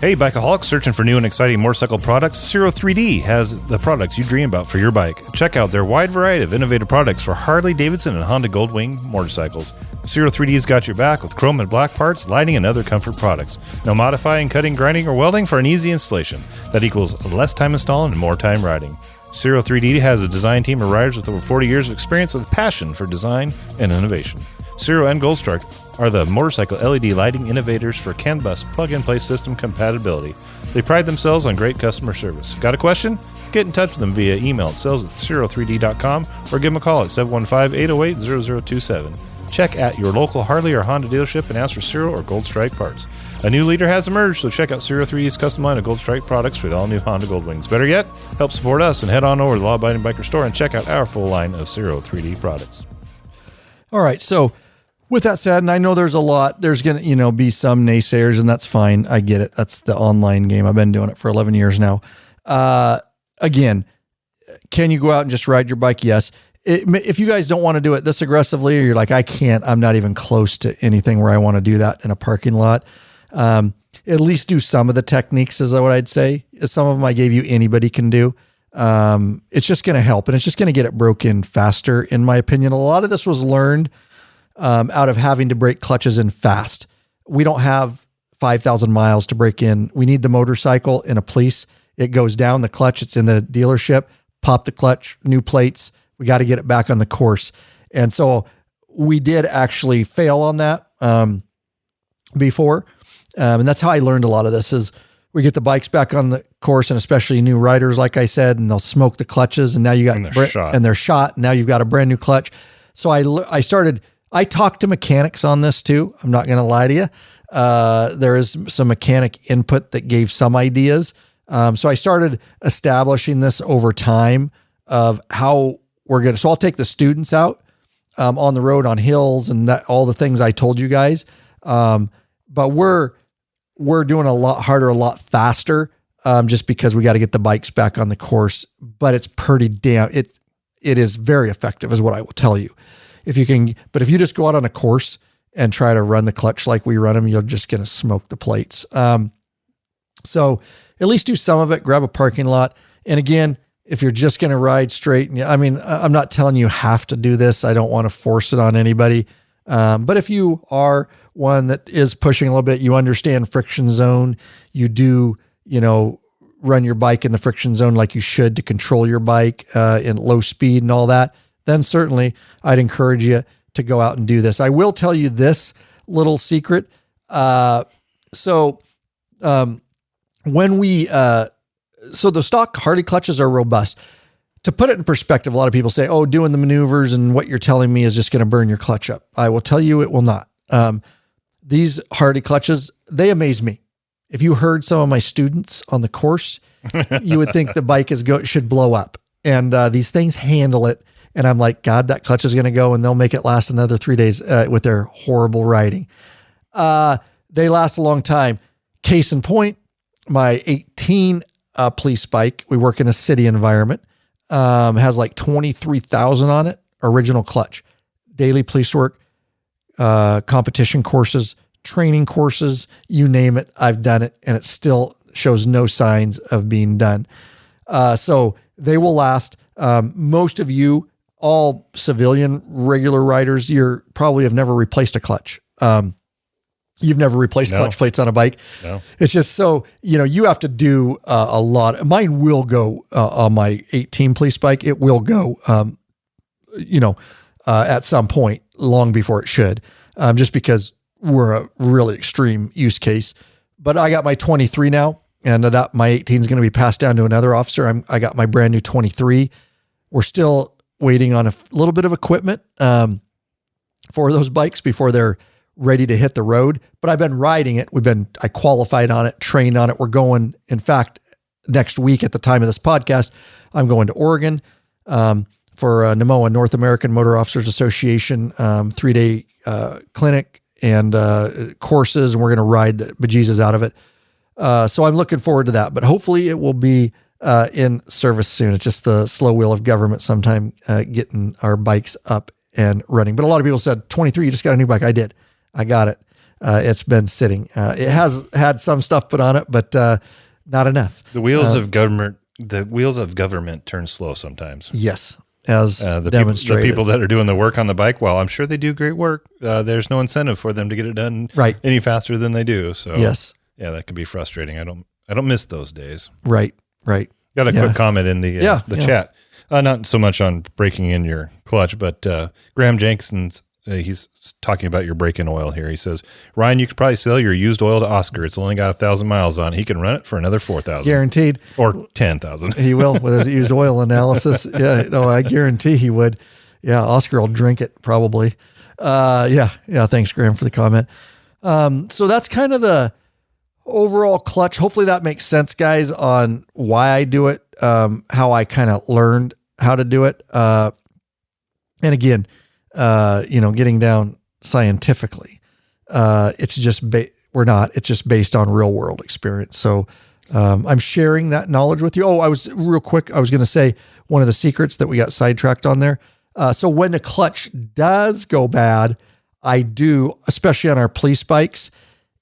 Hey, Bikeaholics, searching for new and exciting motorcycle products? Zero3D has the products you dream about for your bike. Check out their wide variety of innovative products for Harley Davidson and Honda Goldwing motorcycles. Zero3D's got your back with chrome and black parts, lighting, and other comfort products. No modifying, cutting, grinding, or welding for an easy installation. That equals less time installing and more time riding. Zero3D has a design team of riders with over 40 years of experience with passion for design and innovation. Zero and Goldstrike are the motorcycle LED lighting innovators for CAN bus plug-and-play system compatibility. They pride themselves on great customer service. Got a question? Get in touch with them via email at sales@zero3d.com or give them a call at 715-808-0027. Check at your local Harley or Honda dealership and ask for Zero or Goldstrike parts. A new leader has emerged, so check out Zero3D's custom line of Goldstrike products for the all-new Honda Goldwings. Better yet, help support us and head on over to the Law Abiding Biker store and check out our full line of Zero3D products. All right, so with that said, and I know there's going to, be some naysayers, and that's fine. I get it. That's the online game. I've been doing it for 11 years now. Again, can you go out and just ride your bike? Yes. If you guys don't want to do it this aggressively, or you're like, I can't, I'm not even close to anything where I want to do that in a parking lot. At least do some of the techniques is what I'd say. Some of them I gave you, anybody can do. It's just going to help, and it's just going to get it broken faster, in my opinion. A lot of this was learned out of having to break clutches in fast. We don't have 5,000 miles to break in. We need the motorcycle in a police. It goes down the clutch. It's in the dealership. Pop the clutch, new plates. We got to get it back on the course. And so we did actually fail on that before. And that's how I learned a lot of this is we get the bikes back on the course, and especially new riders, like I said, and they'll smoke the clutches, and now you got and they're shot. Now you've got a brand new clutch. So I talked to mechanics on this too. I'm not going to lie to you. There is some mechanic input that gave some ideas. So I started establishing this over time of how we're going to, so I'll take the students out, on the road, on hills, and that, all the things I told you guys. But we're doing a lot harder, a lot faster, just because we got to get the bikes back on the course, but it's pretty it is very effective is what I will tell you. If you just go out on a course and try to run the clutch like we run them, you're just going to smoke the plates. So at least do some of it, grab a parking lot. And again, if you're just going to ride straight, I mean, I'm not telling you have to do this. I don't want to force it on anybody. But if you are one that is pushing a little bit, you understand friction zone, you do, run your bike in the friction zone like you should to control your bike in low speed and all that, then certainly I'd encourage you to go out and do this. I will tell you this little secret. So the stock Harley clutches are robust. To put it in perspective, a lot of people say, oh, doing the maneuvers and what you're telling me is just going to burn your clutch up. I will tell you it will not. These Harley clutches, they amaze me. If you heard some of my students on the course, you would think the bike should blow up. And these things handle it. And I'm like, God, that clutch is going to go, and they'll make it last another 3 days with their horrible riding. They last a long time. Case in point, my 18 police bike, we work in a city environment, has like 23,000 on it, original clutch, daily police work, competition courses, training courses, you name it, I've done it, and it still shows no signs of being done. So they will last. Most of you, all civilian regular riders, you probably have never replaced a clutch. You've never replaced clutch plates on a bike. No. It's just so, you have to do a lot. Mine will go on my 18 police bike. It will go, at some point long before it should, just because we're a really extreme use case. But I got my 23 now, and my 18 is going to be passed down to another officer. I got my brand new 23. We're still waiting on a little bit of equipment for those bikes before they're ready to hit the road, but I've been riding it. I qualified on it, trained on it. We're going, in fact, next week at the time of this podcast, I'm going to Oregon for NAMOA, North American Motor Officers Association, 3-day clinic and courses, and we're going to ride the bejesus out of it. So I'm looking forward to that, but hopefully it will be in service soon. It's just the slow wheel of government sometime getting our bikes up and running. But a lot of people said, 23, you just got a new bike. I did. I got it. It's been sitting. It has had some stuff put on it, but not enough. The wheels of government turn slow sometimes. Yes, as the demonstrated. The people that are doing the work on the bike, well, I'm sure they do great work. There's no incentive for them to get it done any faster than they do. So yes, yeah, that can be frustrating. I don't miss those days. Right. Got a quick comment in the chat. Not so much on breaking in your clutch, but Graham Jenkins, he's talking about your break-in oil here. He says, Ryan, you could probably sell your used oil to Oscar. It's only got 1,000 miles on it. He can run it for another 4,000. Guaranteed. Or 10,000. He will with his used oil analysis. Yeah, no, I guarantee he would. Yeah, Oscar will drink it probably. Yeah. Thanks, Graham, for the comment. So that's kind of the overall clutch. Hopefully that makes sense, guys, on why I do it, how I kind of learned how to do it. And again, getting down scientifically, it's just, it's just based on real world experience. So, I'm sharing that knowledge with you. Oh, I was going to say one of the secrets that we got sidetracked on there. So when the clutch does go bad, I do, especially on our police bikes,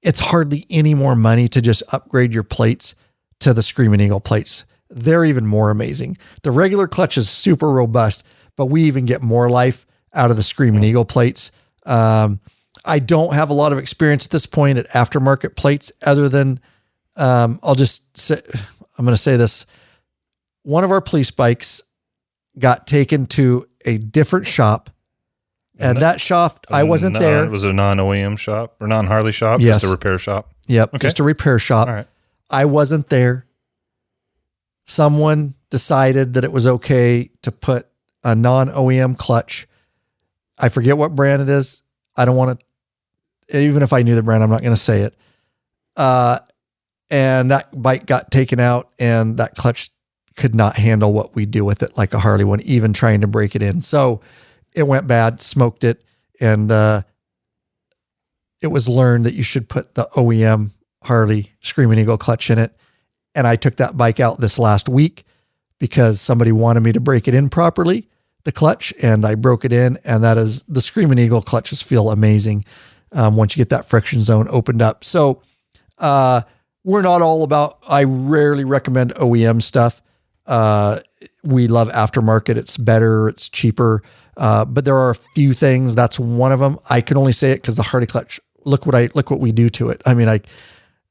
it's hardly any more money to just upgrade your plates to the Screaming Eagle plates. They're even more amazing. The regular clutch is super robust, but we even get more life out of the Screaming Eagle plates. I don't have a lot of experience at this point at aftermarket plates other than, I'm going to say this. One of our police bikes got taken to a different shop, and that shop, I wasn't there. Was it a non-OEM shop or non-Harley shop? Yes. Just a repair shop? Yep. Okay. Just a repair shop. All right. I wasn't there. Someone decided that it was okay to put a non-OEM clutch. I forget what brand it is. I don't want to, even if I knew the brand, I'm not going to say it. And that bike got taken out, and that clutch could not handle what we do with it like a Harley one, even trying to break it in. So it went bad, smoked it, and it was learned that you should put the OEM Harley Screaming Eagle clutch in it. And I took that bike out this last week because somebody wanted me to break it in properly, the clutch, and I broke it in. And that is, the Screaming Eagle clutches feel amazing once you get that friction zone opened up. So we're not all about, I rarely recommend OEM stuff. We love aftermarket. It's better, it's cheaper. But there are a few things. That's one of them. I can only say it because the Harley clutch, look what we do to it. I mean,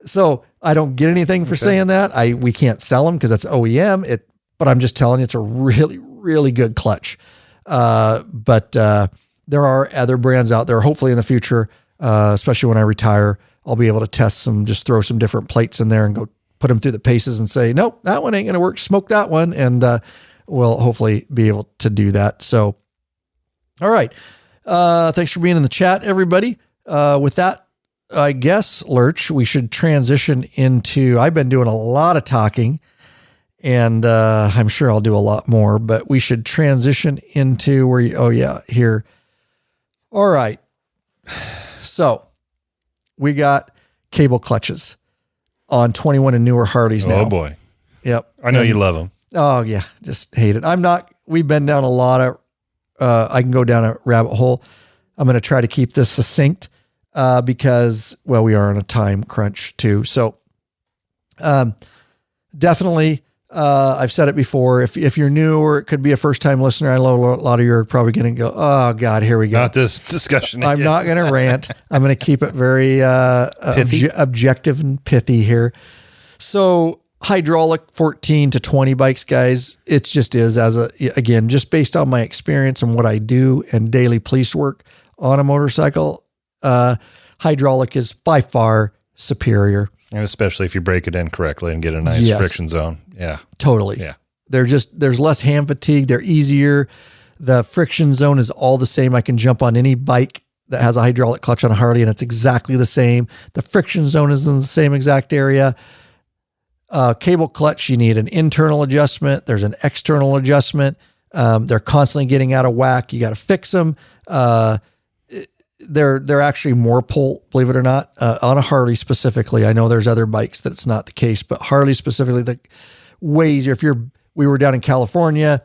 so I don't get anything for saying that. We can't sell them because that's OEM. But I'm just telling you, it's a really, really good clutch. But there are other brands out there. Hopefully in the future, especially when I retire, I'll be able to test just throw some different plates in there and go put them through the paces and say, nope, that one ain't going to work. Smoke that one. And we'll hopefully be able to do that. So, all right. Thanks for being in the chat, everybody. With that, I guess, Lurch, we should transition into, I've been doing a lot of talking, and I'm sure I'll do a lot more, but we should transition into here. All right. So we got cable clutches on 21 and newer Harleys now. Oh boy. Yep. I know you love them. Oh yeah. Just hate it. We've been down a lot of, I can go down a rabbit hole. I'm going to try to keep this succinct. Because, well, we are on a time crunch too. So, definitely, I've said it before. If you're new, or it could be a first time listener, I know a lot of you are probably going to go, oh God, here we go. Not this discussion. I'm not going to rant. I'm going to keep it very, objective and pithy here. So hydraulic 14 to 20 bikes, guys, it just is again, just based on my experience and what I do and daily police work on a motorcycle, hydraulic is by far superior. And especially if you break it in correctly and get a nice friction zone. Yeah. Totally. Yeah. There's less hand fatigue. They're easier. The friction zone is all the same. I can jump on any bike that has a hydraulic clutch on a Harley and it's exactly the same. The friction zone is in the same exact area. Cable clutch, you need an internal adjustment. There's an external adjustment. They're constantly getting out of whack. You got to fix them. They're actually more pull, believe it or not, on a Harley specifically. I know there's other bikes that it's not the case, but Harley specifically, the way easier. We were down in California,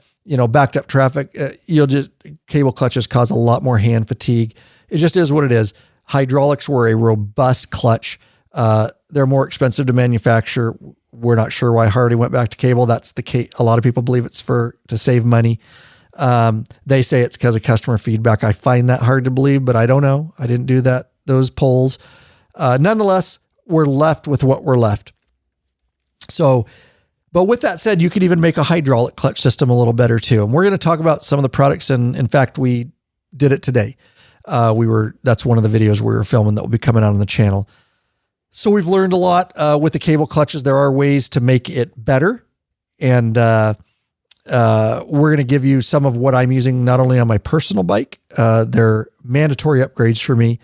backed up traffic, cable clutches cause a lot more hand fatigue. It just is what it is. Hydraulics were a robust clutch. They're more expensive to manufacture. We're not sure why Harley went back to cable. That's the case. A lot of people believe it's to save money. They say it's because of customer feedback. I find that hard to believe, but I don't know. I didn't do those polls. Nonetheless, we're left with what we're left. So, but with that said, you could even make a hydraulic clutch system a little better too. And we're going to talk about some of the products. And in fact, we did it today. That's one of the videos we were filming that will be coming out on the channel. So we've learned a lot, with the cable clutches. There are ways to make it better. And, we're going to give you some of what I'm using, not only on my personal bike, they're mandatory upgrades for me.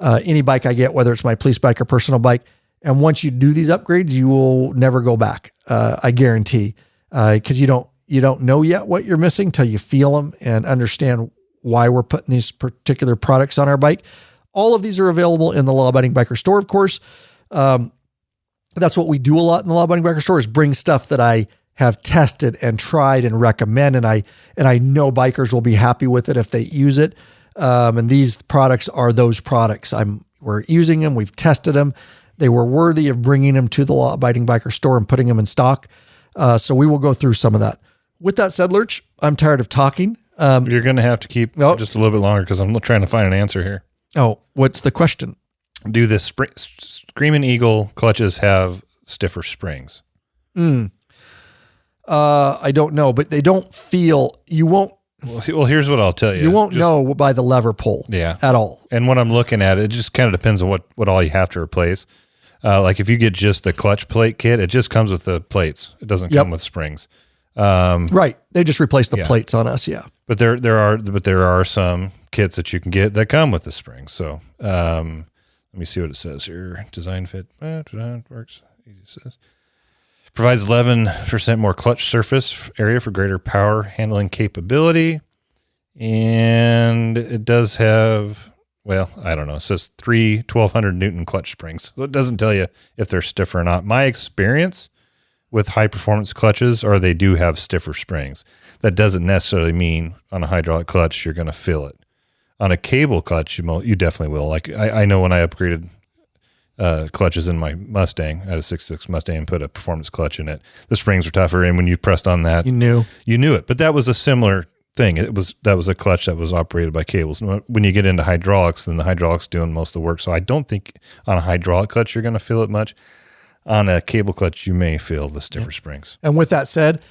Any bike I get, whether it's my police bike or personal bike. And once you do these upgrades, you will never go back. I guarantee, cause you don't know yet what you're missing till you feel them and understand why we're putting these particular products on our bike. All of these are available in the Law Abiding Biker store, of course. that's what we do a lot in the law abiding biker store, is bring stuff that I have tested and tried and recommend. And I know bikers will be happy with it if they use it. And these products are those products. We're using them. We've tested them. They were worthy of bringing them to the law abiding biker store and putting them in stock. So we will go through some of that. With that said, Lurch, I'm tired of talking. You're going to have to keep just a little bit longer because I'm trying to find an answer here. Oh, what's the question? Do the Screaming Eagle clutches have stiffer springs? I don't know, but they don't feel, you won't. Well, here's what I'll tell you. You won't know by the lever pull at all. And when I'm looking at it, it just kind of depends on what all you have to replace. Like if you get just the clutch plate kit, it just comes with the plates. It doesn't come with springs. Right. They just replace the plates on us. Yeah. But there are some kits that you can get that come with the springs. So, let me see what it says here. Design fit works. Easy says. Provides 11% more clutch surface area for greater power handling capability. And it does have, well, I don't know. It says 1,200 Newton clutch springs. So it doesn't tell you if they're stiffer or not. My experience with high performance clutches are they do have stiffer springs. That doesn't necessarily mean on a hydraulic clutch you're going to feel it. On a cable clutch, you definitely will. Like I know when I upgraded clutches in my Mustang, I had a 6.6 Mustang and put a performance clutch in it. The springs were tougher, and when you pressed on that, you knew it. But that was a similar thing. That was a clutch that was operated by cables. When you get into hydraulics, then the hydraulics doing most of the work. So I don't think on a hydraulic clutch you're going to feel it much. On a cable clutch, you may feel the stiffer springs. And with that said,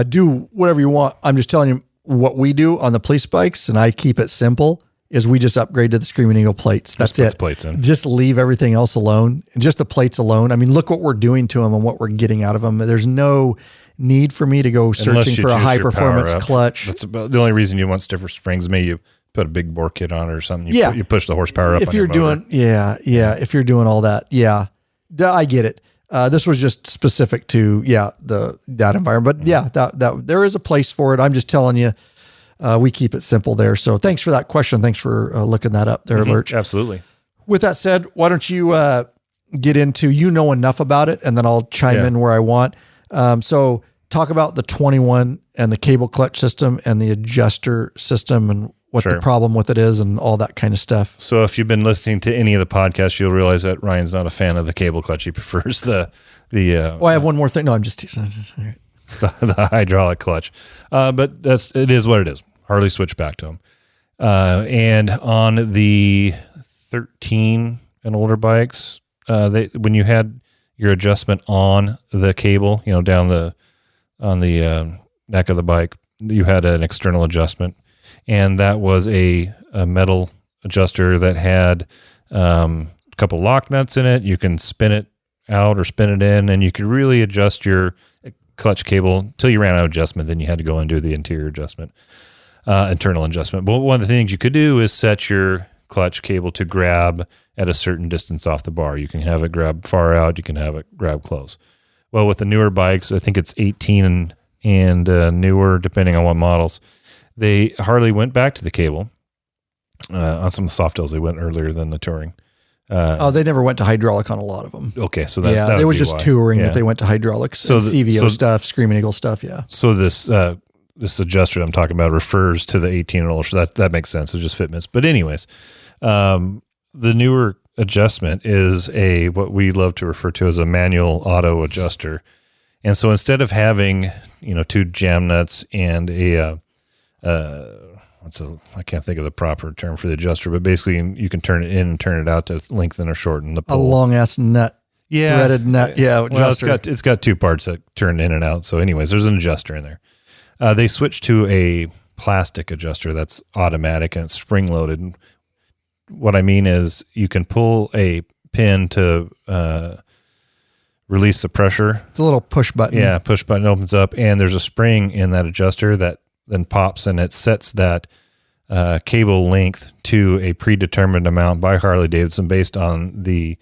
do whatever you want. I'm just telling you what we do on the police bikes, and I keep it simple, is we just upgrade to the Screaming Eagle plates. That's it. Plates in. Just leave everything else alone. And just the plates alone. I mean, look what we're doing to them and what we're getting out of them. There's no need for me to go searching for a high performance clutch. That's about the only reason you want stiffer springs. Maybe you put a big bore kit on it or something. You push the horsepower up. If you're doing, if you're doing all that, I get it. This was just specific to that environment, but that there is a place for it. I'm just telling you, we keep it simple there. So thanks for that question. Thanks for looking that up there, Lurch. Absolutely. With that said, why don't you get into, enough about it, and then I'll chime in where I want. So talk about the 21 and the cable clutch system and the adjuster system and what the problem with it is and all that kind of stuff. So if you've been listening to any of the podcasts, you'll realize that Ryan's not a fan of the cable clutch. He prefers the I have one more thing. No, I'm just teasing. All right. The hydraulic clutch. But it is what it is. Harley switched back to them. And on the 13 and older bikes, when you had your adjustment on the cable, down on the neck of the bike, you had an external adjustment. And that was a metal adjuster that had a couple lock nuts in it. You can spin it out or spin it in, and you could really adjust your clutch cable until you ran out of adjustment. Then you had to go and do the interior adjustment, internal adjustment. But one of the things you could do is set your clutch cable to grab at a certain distance off the bar. You can have it grab far out. You can have it grab close. Well, with the newer bikes, I think it's 18 and newer, depending on what models, they hardly went back to the cable. On some Softails, they went earlier than the touring. They never went to hydraulic on a lot of them. Okay, so that it was just touring that they went to hydraulics. So CVO stuff, Screaming Eagle stuff. Yeah. So this adjuster I'm talking about refers to the 18 and older. So that makes sense. It's just fitments. But anyways, the newer adjustment is what we love to refer to as a manual auto adjuster. And so instead of having two jam nuts and I can't think of the proper term for the adjuster, but basically you can turn it in and turn it out to lengthen or shorten the pull. A long ass nut. Yeah. Threaded nut. Yeah. Adjuster. Well, it's got two parts that turn in and out. So anyways, there's an adjuster in there. They switched to a plastic adjuster that's automatic and it's spring loaded. What I mean is you can pull a pin to release the pressure. It's a little push button. Yeah. Push button opens up and there's a spring in that adjuster that then pops and it sets that cable length to a predetermined amount by Harley-Davidson based on the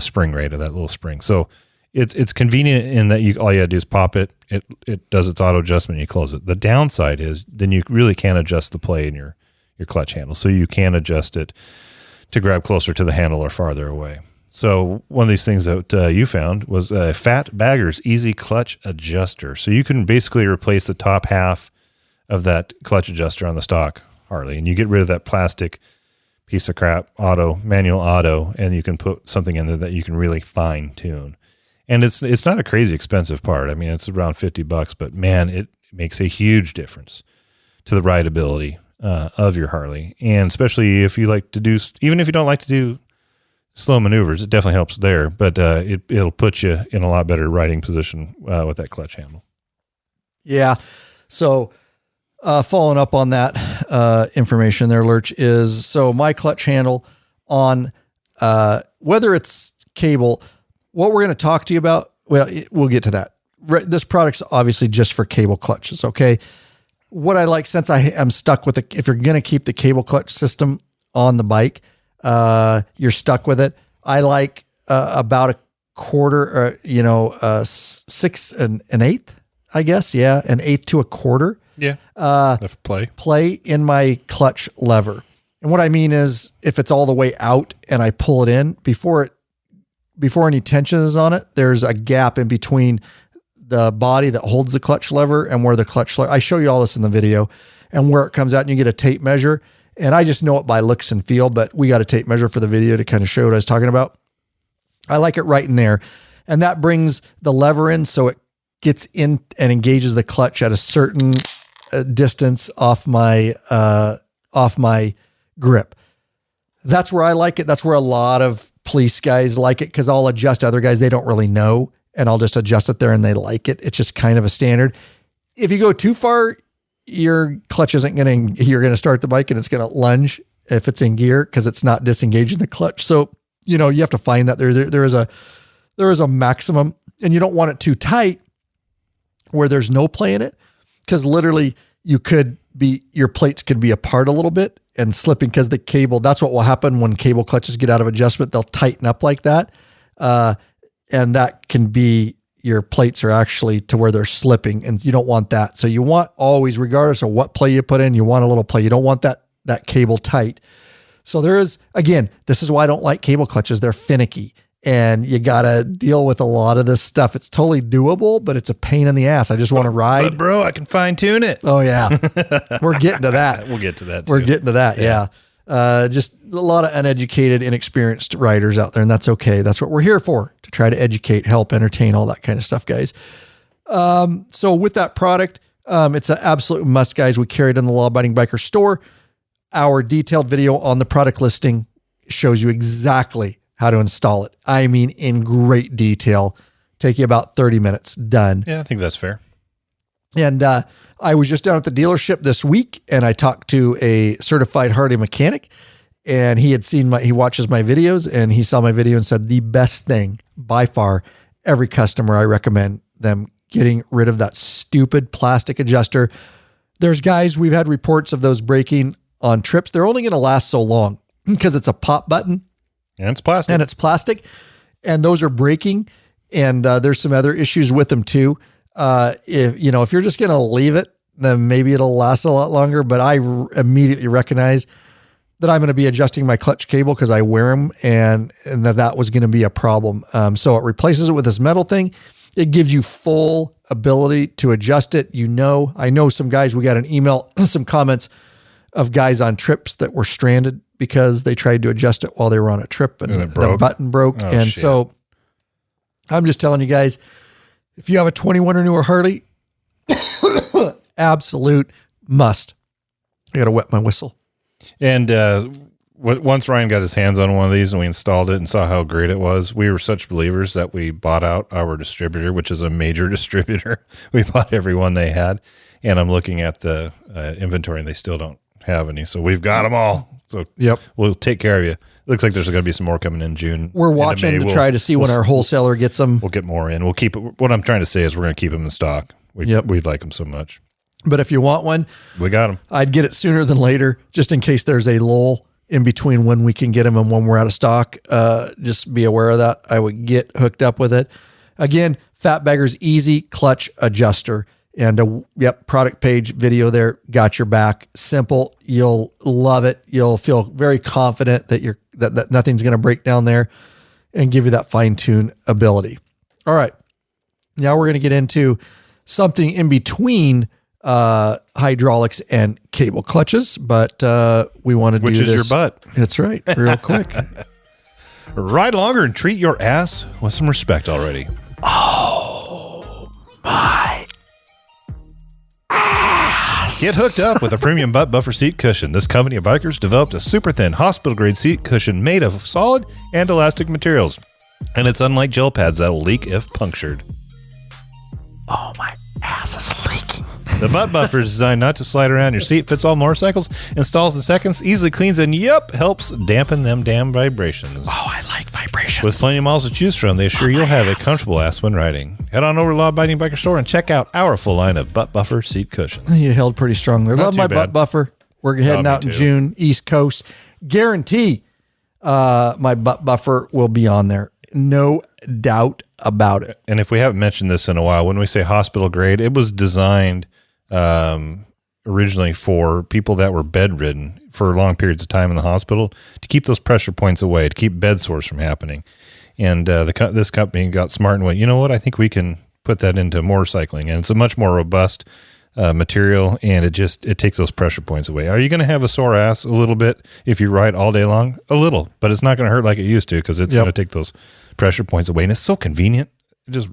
spring rate of that little spring. So it's convenient in that all you got to do is pop it. It does its auto adjustment and you close it. The downside is then you really can't adjust the play in your clutch handle. So you can adjust it to grab closer to the handle or farther away. So one of these things that you found was a Fat Bagger's Easy Clutch Adjuster. So you can basically replace the top half of that clutch adjuster on the stock Harley, and you get rid of that plastic piece of crap, manual auto, and you can put something in there that you can really fine tune. And it's not a crazy expensive part. I mean, it's around $50, but man, it makes a huge difference to the rideability of your Harley. And especially if you like to do, even if you don't like to do slow maneuvers, it definitely helps there, but it'll put you in a lot better riding position with that clutch handle. Yeah. So following up on that information there, Lurch, is so my clutch handle on whether it's cable, what we're going to talk to you about, well, we'll get to that. This product's obviously just for cable clutches, okay? What I like, since I am stuck with if you're going to keep the cable clutch system on the bike, you're stuck with it. I like about a quarter, six and an eighth, I guess. Yeah, an eighth to a quarter. Yeah. Play in my clutch lever. And what I mean is, if it's all the way out and I pull it in before any tension is on it, there's a gap in between the body that holds the clutch lever and where the clutch lever, I show you all this in the video, and where it comes out, and you get a tape measure. And I just know it by looks and feel, but we got a tape measure for the video to kind of show what I was talking about. I like it right in there. And that brings the lever in so it gets in and engages the clutch at a certain distance off my grip. That's where I like it. That's where a lot of police guys like it, because I'll adjust other guys. They don't really know, and I'll just adjust it there and they like it. It's just kind of a standard. If you go too far, your clutch you're going to start the bike and it's going to lunge if it's in gear, because it's not disengaging the clutch. So, you have to find that there is a maximum, and you don't want it too tight where there's no play in it. Because literally your plates could be apart a little bit and slipping, because the cable, that's what will happen when cable clutches get out of adjustment. They'll tighten up like that. And that can be, your plates are actually to where they're slipping, and you don't want that. So you want always, regardless of what play you put in, you want a little play. You don't want that cable tight. So there is, again, this is why I don't like cable clutches. They're finicky, and you got to deal with a lot of this stuff. It's totally doable, but it's a pain in the ass. I just want to ride. But bro, I can fine tune it. Oh yeah. We're getting to that. We'll get to that too. We're getting to that. Yeah. Just a lot of uneducated, inexperienced riders out there, and that's okay. That's what we're here for, to try to educate, help, entertain, all that kind of stuff, guys. So with that product, it's an absolute must, guys. We carry it in the Law Abiding Biker store. Our detailed video on the product listing shows you exactly how to install it. I mean, in great detail. Take you about 30 minutes. Done. Yeah, I think that's fair. And I was just down at the dealership this week, and I talked to a certified Harley mechanic, and he watches my videos, and he saw my video and said, the best thing by far, every customer, I recommend them getting rid of that stupid plastic adjuster. There's guys, we've had reports of those breaking on trips. They're only going to last so long because it's a pop button. And it's plastic. And those are breaking. And there's some other issues with them too. If you're just going to leave it, then maybe it'll last a lot longer. But I immediately recognize that I'm going to be adjusting my clutch cable because I wear them, and that was going to be a problem. So it replaces it with this metal thing. It gives you full ability to adjust it. I know some guys, we got an email, some comments of guys on trips that were stranded because they tried to adjust it while they were on a trip, and the button broke. So I'm just telling you guys, if you have a 21 or newer Harley, absolute must. I got to wet my whistle. And once Ryan got his hands on one of these and we installed it and saw how great it was, we were such believers that we bought out our distributor, which is a major distributor. We bought every one they had. And I'm looking at the inventory, and they still don't have any. So we've got them all. So we'll take care of you. Looks like there's going to be some more coming in June. We're watching to try to see when our wholesaler gets them. We'll get more in. We'll keep it. What I'm trying to say is we're going to keep them in stock. We'd like them so much. But if you want one, we got them. I'd get it sooner than later, just in case there's a lull in between when we can get them and when we're out of stock. Just be aware of that. I would get hooked up with it. Again, Fat Bagger's Easy Clutch Adjuster. And product page video there, got your back. Simple. You'll love it. You'll feel very confident that that nothing's going to break down there. and give you that fine tune ability. All right. Now we're going to get into something in between hydraulics and cable clutches, but we want to do this. Which is your butt. That's right. Real quick. Ride longer and treat your ass with some respect already. Oh, my ass. Get hooked up with a premium butt buffer seat cushion. This company of bikers developed a super thin hospital-grade seat cushion made of solid and elastic materials. And it's unlike gel pads that will leak if punctured. Oh, my ass is leaking. The butt buffer is designed not to slide around your seat, fits all motorcycles, installs in seconds, easily cleans, and helps dampen them damn vibrations. Oh, I like vibrations. With plenty of models to choose from, they assure you'll have a comfortable ass when riding. Head on over to Law Abiding Biker Store and check out our full line of butt buffer seat cushions. You held pretty strong there. Love my butt buffer. We're heading out in June, East Coast. Guarantee my butt buffer will be on there. No doubt about it. And if we haven't mentioned this in a while, when we say hospital grade, it was designed originally for people that were bedridden for long periods of time in the hospital to keep those pressure points away, to keep bed sores from happening. And this company got smart and went, you know what? I think we can put that into motorcycling, and it's a much more robust material, and it takes those pressure points away. Are you going to have a sore ass a little bit if you ride all day long? A little, but it's not going to hurt like it used to because it's going to take those pressure points away, and it's so convenient.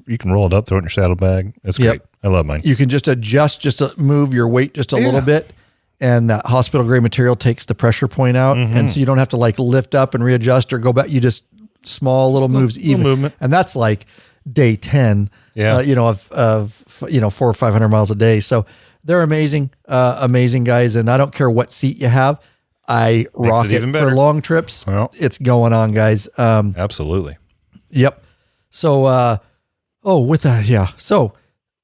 You can roll it up, throw it in your saddlebag. It's great. I love mine. You can just adjust, just to move your weight just a little bit, and that hospital grade material takes the pressure point out, and so you don't have to like lift up and readjust or go back. You just small little moves, even movement, and that's like day 10. Of 400 or 500 miles a day. So they're amazing, amazing guys, and I don't care what seat you have. I rock it for long trips. Well, it's going on, guys. Absolutely. Yep. So, So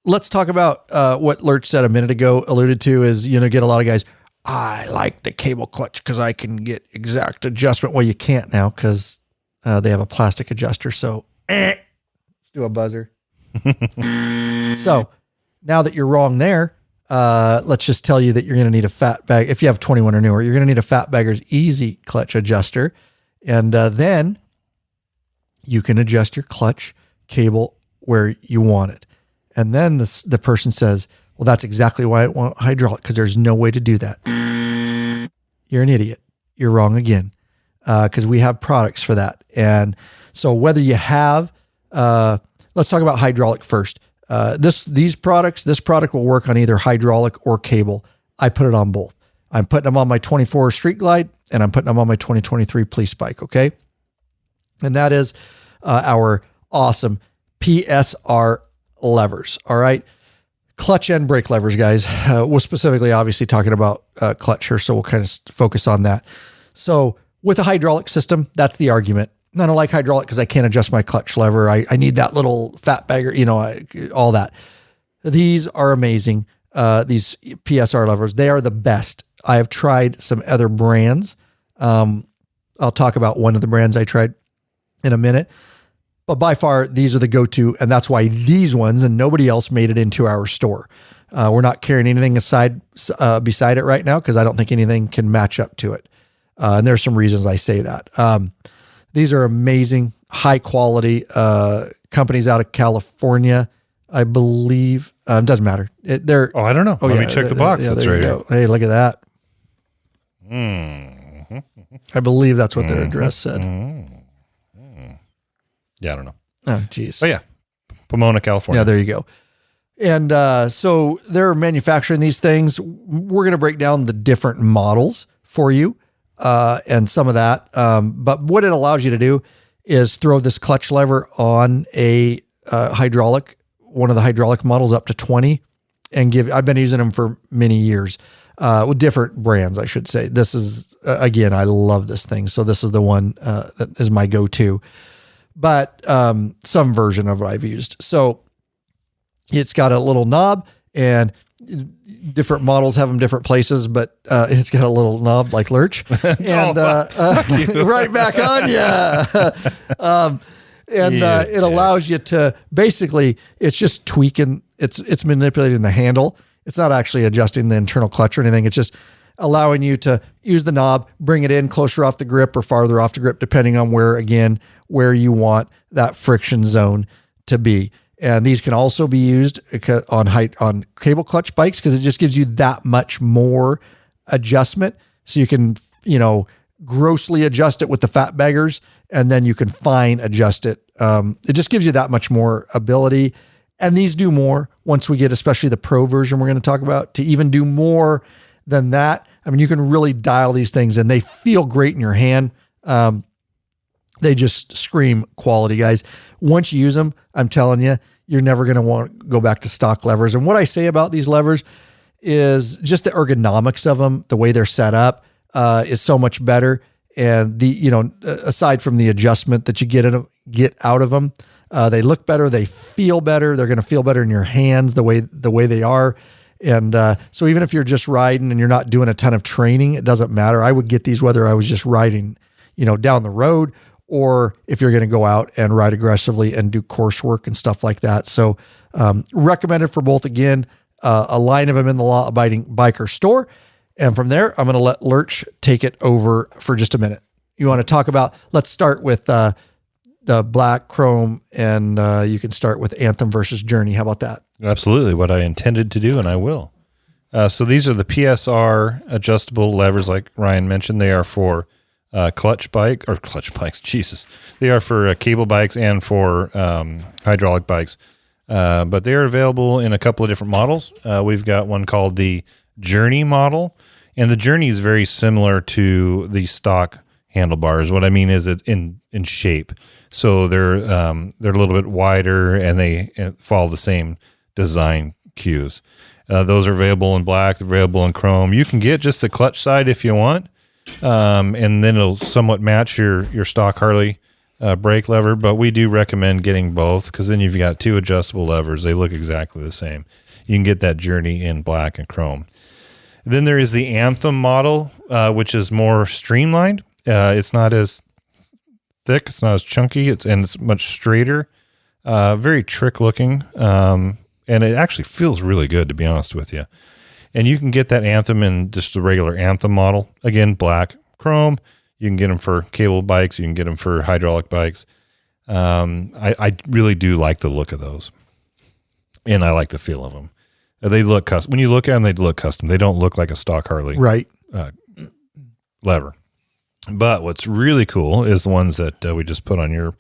let's talk about what Lurch said a minute ago, alluded to is, get a lot of guys, I like the cable clutch because I can get exact adjustment. Well, you can't now because they have a plastic adjuster. So let's do a buzzer. So now that you're wrong there, let's just tell you that you're going to need a fat bag. If you have 21 or newer, you're going to need a Fat Bagger's Easy Clutch Adjuster. And then you can adjust your clutch cable where you want it. And then the person says, well, that's exactly why I want hydraulic, because there's no way to do that. You're an idiot. You're wrong again, because we have products for that. And so whether you have, let's talk about hydraulic first. This product will work on either hydraulic or cable. I put it on both. I'm putting them on my 24 Street Glide, and I'm putting them on my 2023 Police Bike. Okay. And that is our awesome PSR levers. All right. Clutch and brake levers, guys. We're specifically obviously talking about clutch here, so we'll kind of focus on that. So with a hydraulic system, that's the argument. I don't like hydraulic because I can't adjust my clutch lever. I need that little fat bagger, all that. These are amazing. These PSR levers, they are the best. I have tried some other brands. I'll talk about one of the brands I tried in a minute. But by far, these are the go-to, and that's why these ones and nobody else made it into our store. We're not carrying anything beside it right now because I don't think anything can match up to it. And there's some reasons I say that. These are amazing, high-quality companies out of California, I believe. It doesn't matter. I don't know. Let me check the box. That's right here. Hey, look at that. I believe that's what their address said. Yeah, I don't know. Oh, geez. But yeah, Pomona, California. Yeah, there you go. And so they're manufacturing these things. We're going to break down the different models for you and some of that. But what it allows you to do is throw this clutch lever on a hydraulic, one of the hydraulic models up to 20, and I've been using them for many years with different brands, I should say. This is, again, I love this thing. So this is the one that is my go-to. But some version of what I've used. So it's got a little knob, and different models have them different places, but it's got a little knob like Lurch. And right back on you. It allows you to basically, it's just tweaking, it's manipulating the handle. It's not actually adjusting the internal clutch or anything. It's just allowing you to use the knob, bring it in closer off the grip or farther off the grip, depending on where you want that friction zone to be. And these can also be used on cable clutch bikes because it just gives you that much more adjustment. So you can, grossly adjust it with the fat baggers, and then you can fine adjust it. It just gives you that much more ability. And these do more once we get, especially the Pro version we're going to talk about, to even do more than that. I mean, you can really dial these things and they feel great in your hand. They just scream quality, guys. Once you use them, I'm telling you, you're never going to want to go back to stock levers. And what I say about these levers is just the ergonomics of them, the way they're set up, is so much better. And aside from the adjustment that you get out of them, they look better, they feel better. They're going to feel better in your hands the way they are. And so even if you're just riding and you're not doing a ton of training, it doesn't matter. I would get these whether I was just riding, down the road, or if you're going to go out and ride aggressively and do coursework and stuff like that. So recommended for both. Again, a line of them in the Law Abiding Biker store. And from there, I'm going to let Lurch take it over for just a minute. You want to talk about, let's start with the black chrome, and you can start with Anthem versus Journey. How about that? Absolutely. What I intended to do, and I will. So these are the PSR adjustable levers, like Ryan mentioned. They are for clutch bikes. Jesus. They are for cable bikes and for hydraulic bikes. But they are available in a couple of different models. We've got one called the Journey model, and the Journey is very similar to the stock handlebars. What I mean is it's in shape. So they're a little bit wider, and they follow the same design cues. Those are available in black, they're available in chrome. You can get just the clutch side if you want, and then it'll somewhat match your stock Harley brake lever, but we do recommend getting both because then you've got two adjustable levers. They look exactly the same. You can get that Journey in black and chrome. Then there is the Anthem model, which is more streamlined. It's not as thick, it's not as chunky, it's much straighter, very trick looking, and it actually feels really good, to be honest with you. And you can get that Anthem in just the regular Anthem model. Again, black, chrome. You can get them for cable bikes. You can get them for hydraulic bikes. I really do like the look of those, and I like the feel of them. They look custom. When you look at them, they look custom. They don't look like a stock Harley lever. But what's really cool is the ones that we just put on your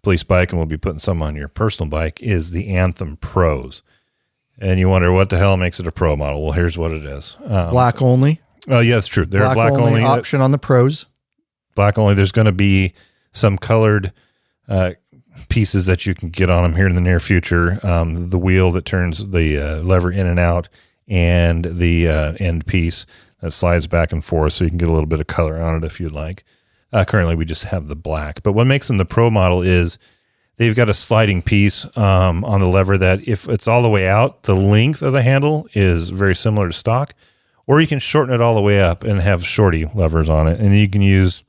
police bike, and we'll be putting some on your personal bike, is the Anthem Pros. And you wonder what the hell makes it a Pro model. Well, here's what it is. Black only. Oh, yeah, that's true. They're black only option on the Pros. Black only. There's going to be some colored pieces that you can get on them here in the near future. The wheel that turns the lever in and out, and the end piece that slides back and forth, so you can get a little bit of color on it if you'd like. Currently, we just have the black. But what makes them the Pro model is they've got a sliding piece on the lever that if it's all the way out, the length of the handle is very similar to stock. Or you can shorten it all the way up and have shorty levers on it. And you can use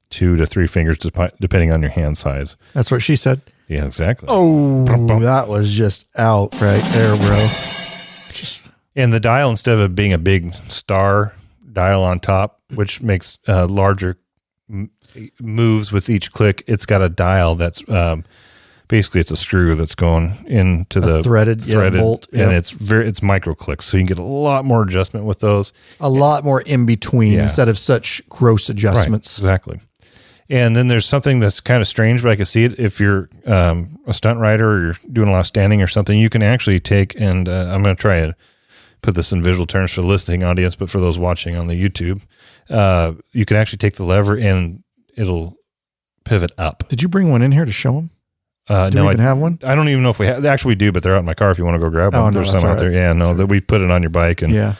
2 to 3 fingers depending on your hand size. That's what she said. Yeah, exactly. Oh, that was just out right there, bro. And the dial, instead of it being a big star dial on top, which makes larger moves with each click, it's got a dial that's basically it's a screw that's going into the threaded bolt, and it's micro clicks, so you can get a lot more adjustment with those. A lot more in between instead of such gross adjustments. Right, exactly. And then there's something that's kind of strange, but I can see it. If you're a stunt rider or you're doing a lot of standing or something, you can actually take, and I'm going to try and put this in visual terms for the listening audience, but for those watching on the YouTube, you can actually take the lever and it'll pivot up. Did you bring one in here to show them? Do we even have one? I don't even know if we have. Actually, we do, but they're out in my car if you want to go grab one. There's some out there. Yeah, no, that we put it on your bike, and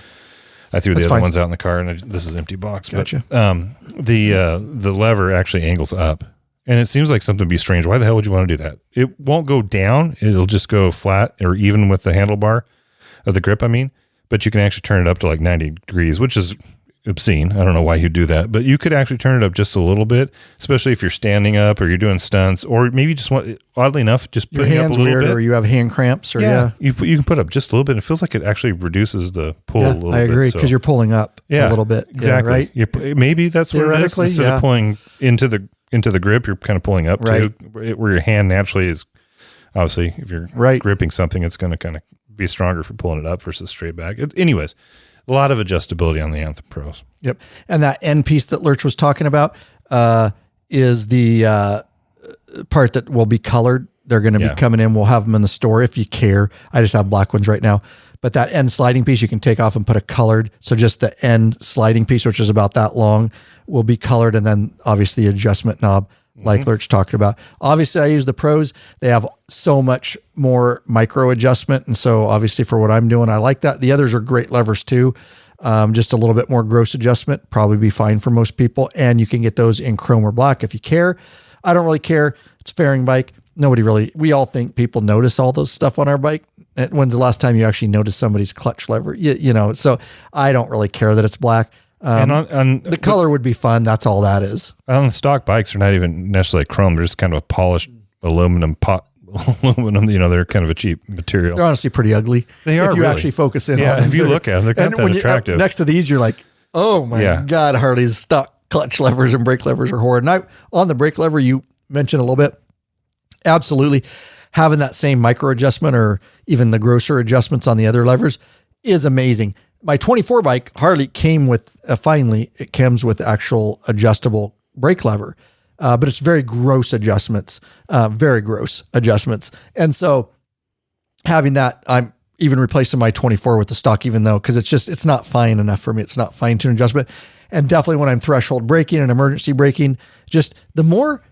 I threw the other ones out in the car, and this is an empty box. Gotcha. But the lever actually angles up, and it seems like something would be strange. Why the hell would you want to do that? It won't go down. It'll just go flat or even with the handlebar of the grip, I mean. But you can actually turn it up to like 90 degrees, which is obscene. I don't know why you do that, but you could actually turn it up just a little bit, especially if you're standing up or you're doing stunts, or maybe just want, oddly enough, just Your putting up a hand's little weird, bit. or you have hand cramps, or you can put up just a little bit. It feels like it actually reduces the pull a little bit. I agree, because you're pulling up a little bit. Exactly. Yeah, right? Maybe that's what it is. Instead of pulling into the grip, you're kind of pulling up too, where your hand naturally is. Obviously, if you're gripping something, it's going to kind of be stronger for pulling it up versus straight back. Anyways, a lot of adjustability on the Anthem Pros. Yep. And that end piece that Lurch was talking about is the part that will be colored. They're going to be coming in. We'll have them in the store if you care. I just have black ones right now. But that end sliding piece you can take off and put a colored. So just the end sliding piece, which is about that long, will be colored. And then obviously the adjustment knob, like Lurch talked about. Obviously, I use the Pros. They have so much more micro adjustment. And so obviously for what I'm doing, I like that. The others are great levers too. Just a little bit more gross adjustment, probably be fine for most people. And you can get those in chrome or black if you care. I don't really care. It's a fairing bike. We all think people notice all those stuff on our bike. When's the last time you actually noticed somebody's clutch lever? You know, so I don't really care that it's black. And on the color would be fun. That's all that is. On the stock bikes, they're not even necessarily chrome. They're just kind of a polished aluminum, you know, they're kind of a cheap material. They're honestly pretty ugly. They are. If you actually focus in on them. If you look at them, they're kind of attractive. Next to these, you're like, oh my God, Harley's stock clutch levers and brake levers are horrid. And on the brake lever, you mentioned a little bit, absolutely having that same micro adjustment or even the grosser adjustments on the other levers is amazing. My 24 bike, Harley came with, finally, it comes with actual adjustable brake lever, but it's very gross adjustments. And so having that, I'm even replacing my 24 with the stock, even though, because it's not fine enough for me. It's not fine-tuned adjustment. And definitely when I'm threshold braking and emergency braking, just the more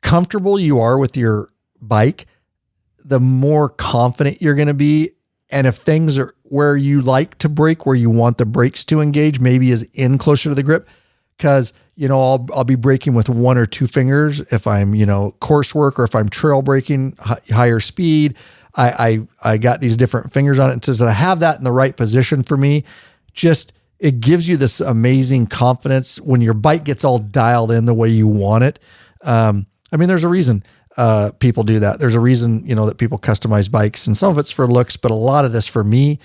comfortable you are with your bike, the more confident you're going to be. And if things are where you like to brake, where you want the brakes to engage, maybe is in closer to the grip, because, you know, I'll be braking with one or two fingers if I'm, you know, course work, or if I'm trail braking, higher speed, I got these different fingers on it. And so to have that in the right position for me, just, it gives you this amazing confidence when your bike gets all dialed in the way you want it. I mean, there's a reason people do that. There's a reason, you know, that people customize bikes, and some of it's for looks, but a lot of this for me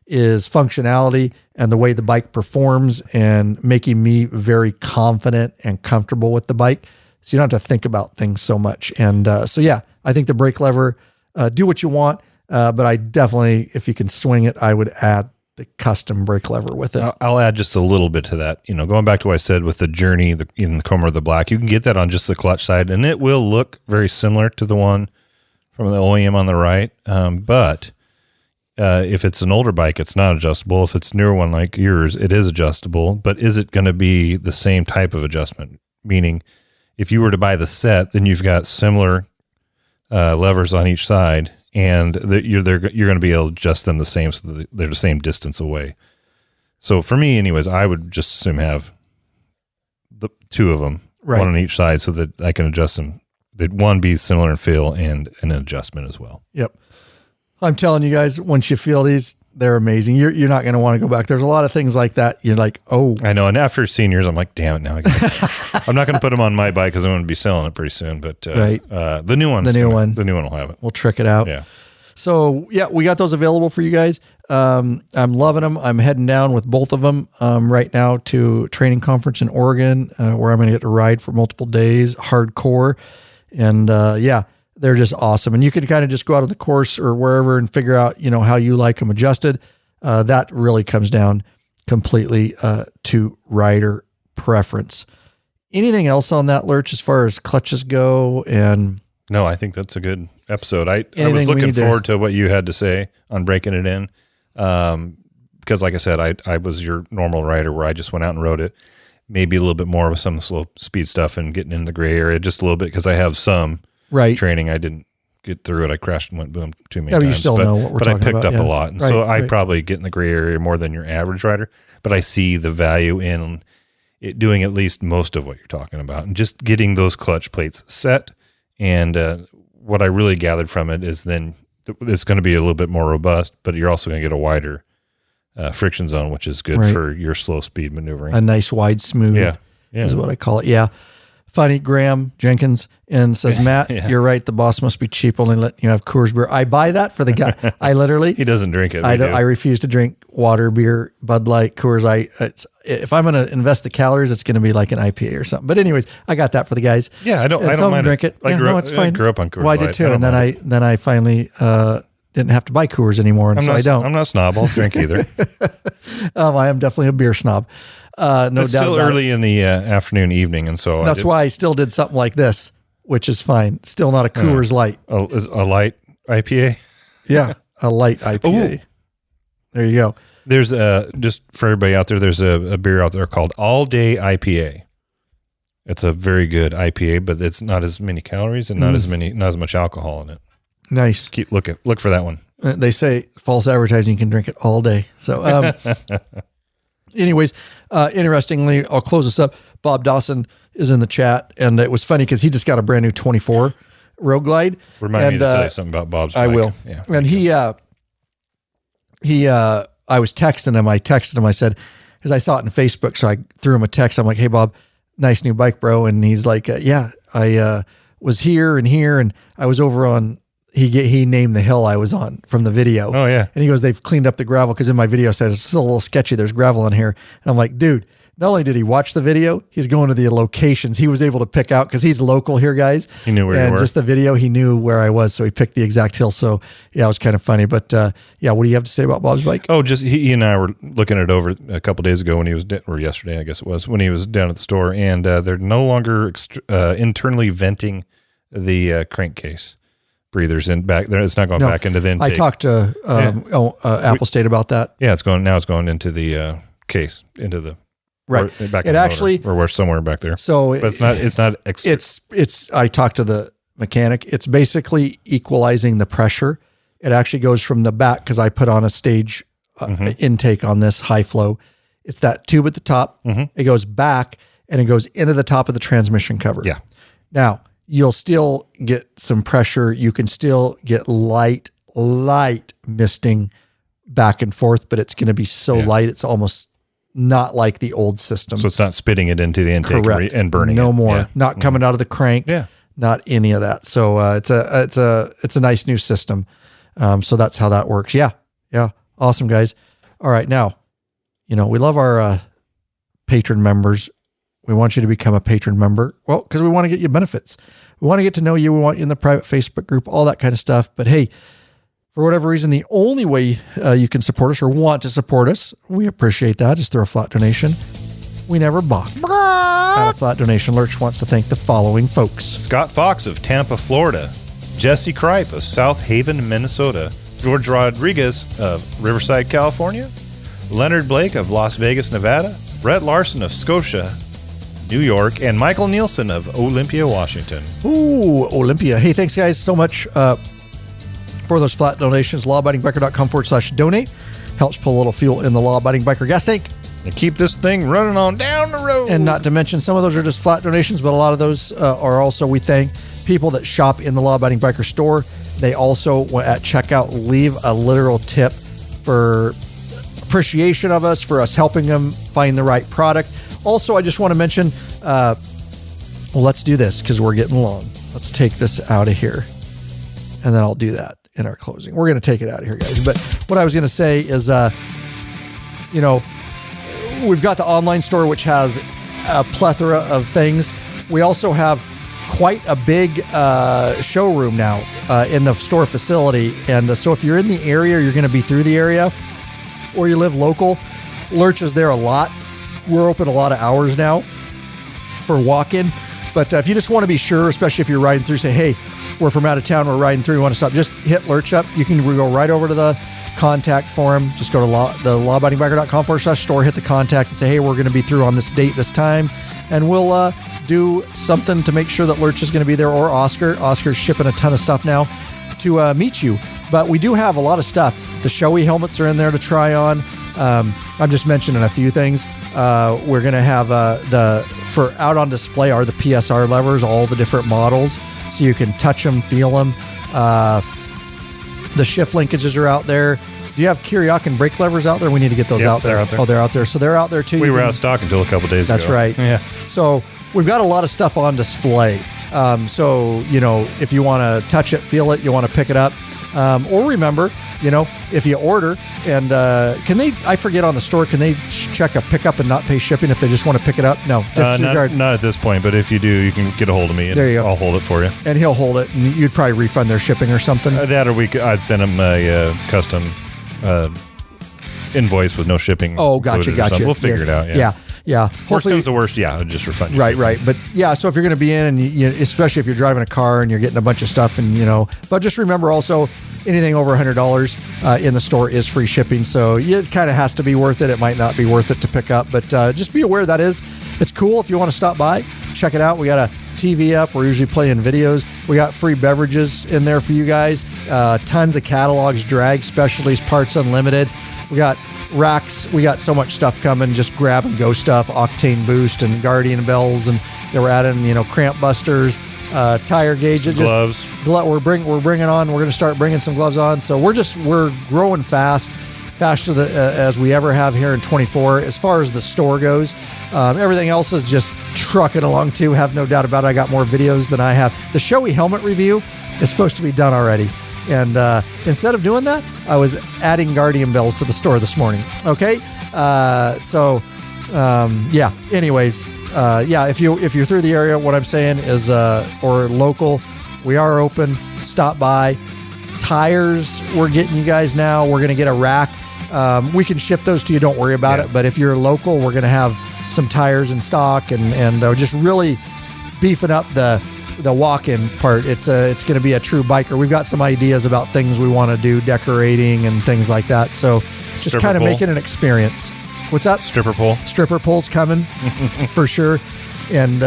is functionality and the way the bike performs and making me very confident and comfortable with the bike. So you don't have to think about things so much. And so, yeah, I think the brake lever, do what you want. But I definitely, if you can swing it, I would add the custom brake lever with it. I'll add just a little bit to that. You know, going back to what I said with the Journey in the chrome or the black, you can get that on just the clutch side, and it will look very similar to the one from the OEM on the right. But if it's an older bike, it's not adjustable. If it's a newer one like yours, it is adjustable. But is it going to be the same type of adjustment? Meaning, if you were to buy the set, then you've got similar levers on each side, and you're going to be able to adjust them the same, so that they're the same distance away. So for me, anyways, I would just assume have the two of them, one on each side, so that I can adjust them. That one be similar in feel and an adjustment as well. Yep. I'm telling you guys, once you feel these, they're amazing. You're not going to want to go back. There's a lot of things like that. You're like, oh. I know. And after seniors, I'm like, damn it, now I'm not going to put them on my bike because I'm going to be selling it pretty soon. But the new one will have it. We'll trick it out. Yeah. So, yeah, we got those available for you guys. I'm loving them. I'm heading down with both of them right now to a training conference in Oregon where I'm going to get to ride for multiple days, hardcore. And, yeah, they're just awesome. And you can kind of just go out on the course or wherever and figure out, you know, how you like them adjusted. That really comes down completely to rider preference. Anything else on that, Lurch, as far as clutches go? And no, I think that's a good episode. I was looking forward to what you had to say on breaking it in. Because like I said, I was your normal rider where I just went out and rode it. Maybe a little bit more with some slow speed stuff and getting in the gray area just a little bit, because I have some training. I didn't get through it. I crashed and went boom too many times. You still know what we're talking about. But I picked up a lot. And so I probably get in the gray area more than your average rider. But I see the value in it doing at least most of what you're talking about. And just getting those clutch plates set. And what I really gathered from it is then it's going to be a little bit more robust, but you're also going to get a wider friction zone, which is good for your slow speed maneuvering. A nice wide smooth is what I call it. Yeah. Funny, Graham Jenkins and says, Matt, you're right. The boss must be cheap, only letting you have Coors beer. I buy that for the guy. I literally, he doesn't drink it. I refuse to drink water, beer, Bud Light, Coors. If I'm going to invest the calories, it's going to be like an IPA or something. But anyways, I got that for the guys. Yeah, I don't mind drink it. It's fine. I grew up on Coors Light. I did too. And then I finally didn't have to buy Coors anymore, and I don't. I'm not snob. I'll drink either. I am definitely a beer snob. No doubt. It's still early in the afternoon, evening, and so that's why I still did something like this, which is fine. Still not a Coors Light. A light IPA. Yeah, a light IPA. Ooh. There you go. There's just for everybody out there. There's a beer out there called All Day IPA. It's a very good IPA, but it's not as many calories and not as much alcohol in it. Nice. Look for that one. They say false advertising. You can drink it all day. So. Anyways, interestingly, I'll close this up. Bob Dawson is in the chat, and it was funny because he just got a brand new 24 Road Glide. Remind me to tell you something about Bob's bike. I will. Yeah. And I was texting him. I texted him. I said, because I saw it on Facebook, so I threw him a text. I'm like, hey, Bob, nice new bike, bro. And he's like, yeah, I was here, and I was over on. He named the hill I was on from the video. Oh, yeah. And he goes, they've cleaned up the gravel, because in my video I said, it's still a little sketchy. There's gravel in here. And I'm like, dude, not only did he watch the video, he's going to the locations. He was able to pick out, because he's local here, guys. He knew where you were. And just the video, he knew where I was. So he picked the exact hill. So yeah, it was kind of funny. But yeah, what do you have to say about Bob's bike? Oh, just he and I were looking it over a couple days ago when he was, or yesterday, I guess it was, when he was down at the store. And they're no longer internally venting the crankcase. Breathers in back there. It's not going back into the intake. I talked to Apple State about that. Yeah, it's going into the case, into the right. Back it actually or we're somewhere back there. So but it's not extra. It's I talked to the mechanic. It's basically equalizing the pressure. It actually goes from the back, because I put on a stage intake on this high flow. It's that tube at the top. It goes back and it goes into the top of the transmission cover. Yeah. Now, you'll still get some pressure. You can still get light misting back and forth, but it's going to be so light, it's almost not like the old system. So it's not spitting it into the intake and burning it. No more. Yeah. Not coming out of the crank. Yeah. Not any of that. So it's a nice new system. So that's how that works. Yeah. Yeah. Awesome, guys. All right. Now, we love our patron members. We want you to become a patron member. Well, because we want to get you benefits. We want to get to know you. We want you in the private Facebook group, all that kind of stuff. But hey, for whatever reason, the only way you can support us or want to support us, we appreciate that, is through a flat donation. We never balk at a flat donation. Lurch wants to thank the following folks. Scott Fox of Tampa, Florida. Jesse Kripe of South Haven, Minnesota. George Rodriguez of Riverside, California. Leonard Blake of Las Vegas, Nevada. Brett Larson of Scotia, New York, and Michael Nielsen of Olympia, Washington. Ooh, Olympia. Hey, thanks, guys, so much for those flat donations. lawabidingbiker.com/donate. Helps pull a little fuel in the Law Abiding Biker gas tank. And keep this thing running on down the road. And not to mention, some of those are just flat donations, but a lot of those are also, we thank people that shop in the Law Abiding Biker store. They also, at checkout, leave a literal tip for appreciation of us, for us helping them find the right product. Also, I just want to mention, well, let's do this because we're getting long. Let's take this out of here. And then I'll do that in our closing. We're going to take it out of here, guys. But what I was going to say is, we've got the online store, which has a plethora of things. We also have quite a big showroom now in the store facility. And so if you're in the area, or you're going to be through the area, or you live local, Lurch is there a lot. We're open a lot of hours now for walk-in. But if you just want to be sure, especially if you're riding through, say, hey, we're from out of town, we're riding through, we want to stop, just hit Lurch up. You can go right over to the contact form. Just go to the lawabidingbiker.com/store, hit the contact, and say, hey, we're going to be through on this date, this time. And we'll do something to make sure that Lurch is going to be there, or Oscar. Oscar's shipping a ton of stuff now to meet you. But we do have a lot of stuff. The Shoei helmets are in there to try on. I'm just mentioning a few things. We're going to have for out on display are the PSR levers, all the different models, so you can touch them, feel them. The shift linkages are out there. Do you have Kiriakin brake levers out there? We need to get those out there. They're out there. Oh, they're out there. So they're out there too. We were out of stock until a couple days ago. That's right. Yeah. So we've got a lot of stuff on display. So, if you want to touch it, feel it, you want to pick it up. Or remember, if you order and I forget on the store, can they check a pickup and not pay shipping if they just want to pick it up? No, not at this point, but if you do, you can get a hold of me and there you go. I'll hold it for you. And he'll hold it and you'd probably refund their shipping or something. That or I'd send them a custom invoice with no shipping. Oh, gotcha. We'll figure it out. Yeah. Worst comes to worst, I'll just refund you. Right. But so if you're going to be in and especially if you're driving a car and you're getting a bunch of stuff and, but just remember also anything over $100 in the store is free shipping. So it kind of has to be worth it. It might not be worth it to pick up, but just be aware it's cool. If you want to stop by, check it out. We got a TV up. We're usually playing videos. We got free beverages in there for you guys. Tons of catalogs, drag specialties, parts unlimited. We got racks. We got so much stuff coming. Just grab and go stuff. Octane boost and Guardian bells, and we're adding cramp busters, tire gauges, gloves. We're bringing on. We're going to start bringing some gloves on. So we're growing faster as we ever have here in 24. As far as the store goes, everything else is just trucking along too. Have no doubt about it. I got more videos than I have. The Shoei helmet review is supposed to be done already. And instead of doing that, I was adding Guardian bells to the store this morning. Okay, Anyways, if you're through the area, what I'm saying is, or local, we are open. Stop by. Tires, we're getting you guys now. We're going to get a rack. We can ship those to you. Don't worry about it. But if you're local, we're going to have some tires in stock and just really beefing up the walk-in part. It's going to be a true biker. We've got some ideas about things we want to do, decorating and things like that. So just kind of making an experience. What's that? Stripper pole. Stripper pole's coming for sure. And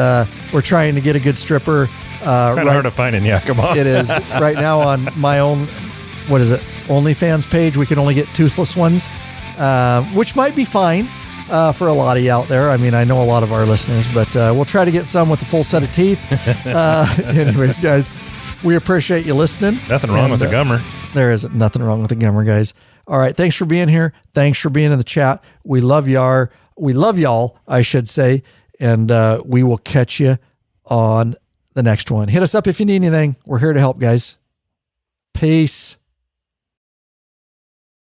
we're trying to get a good stripper. Kind of hard to find in Yakima. It is. Right now on my own, OnlyFans page, we can only get toothless ones, which might be fine for a lot of you out there. I mean, I know a lot of our listeners, but we'll try to get some with a full set of teeth. Anyways, guys, we appreciate you listening. Nothing wrong with the gummer. There is nothing wrong with the gummer, guys. All right. Thanks for being here. Thanks for being in the chat. We love y'all, I should say. And we will catch you on the next one. Hit us up if you need anything. We're here to help, guys. Peace.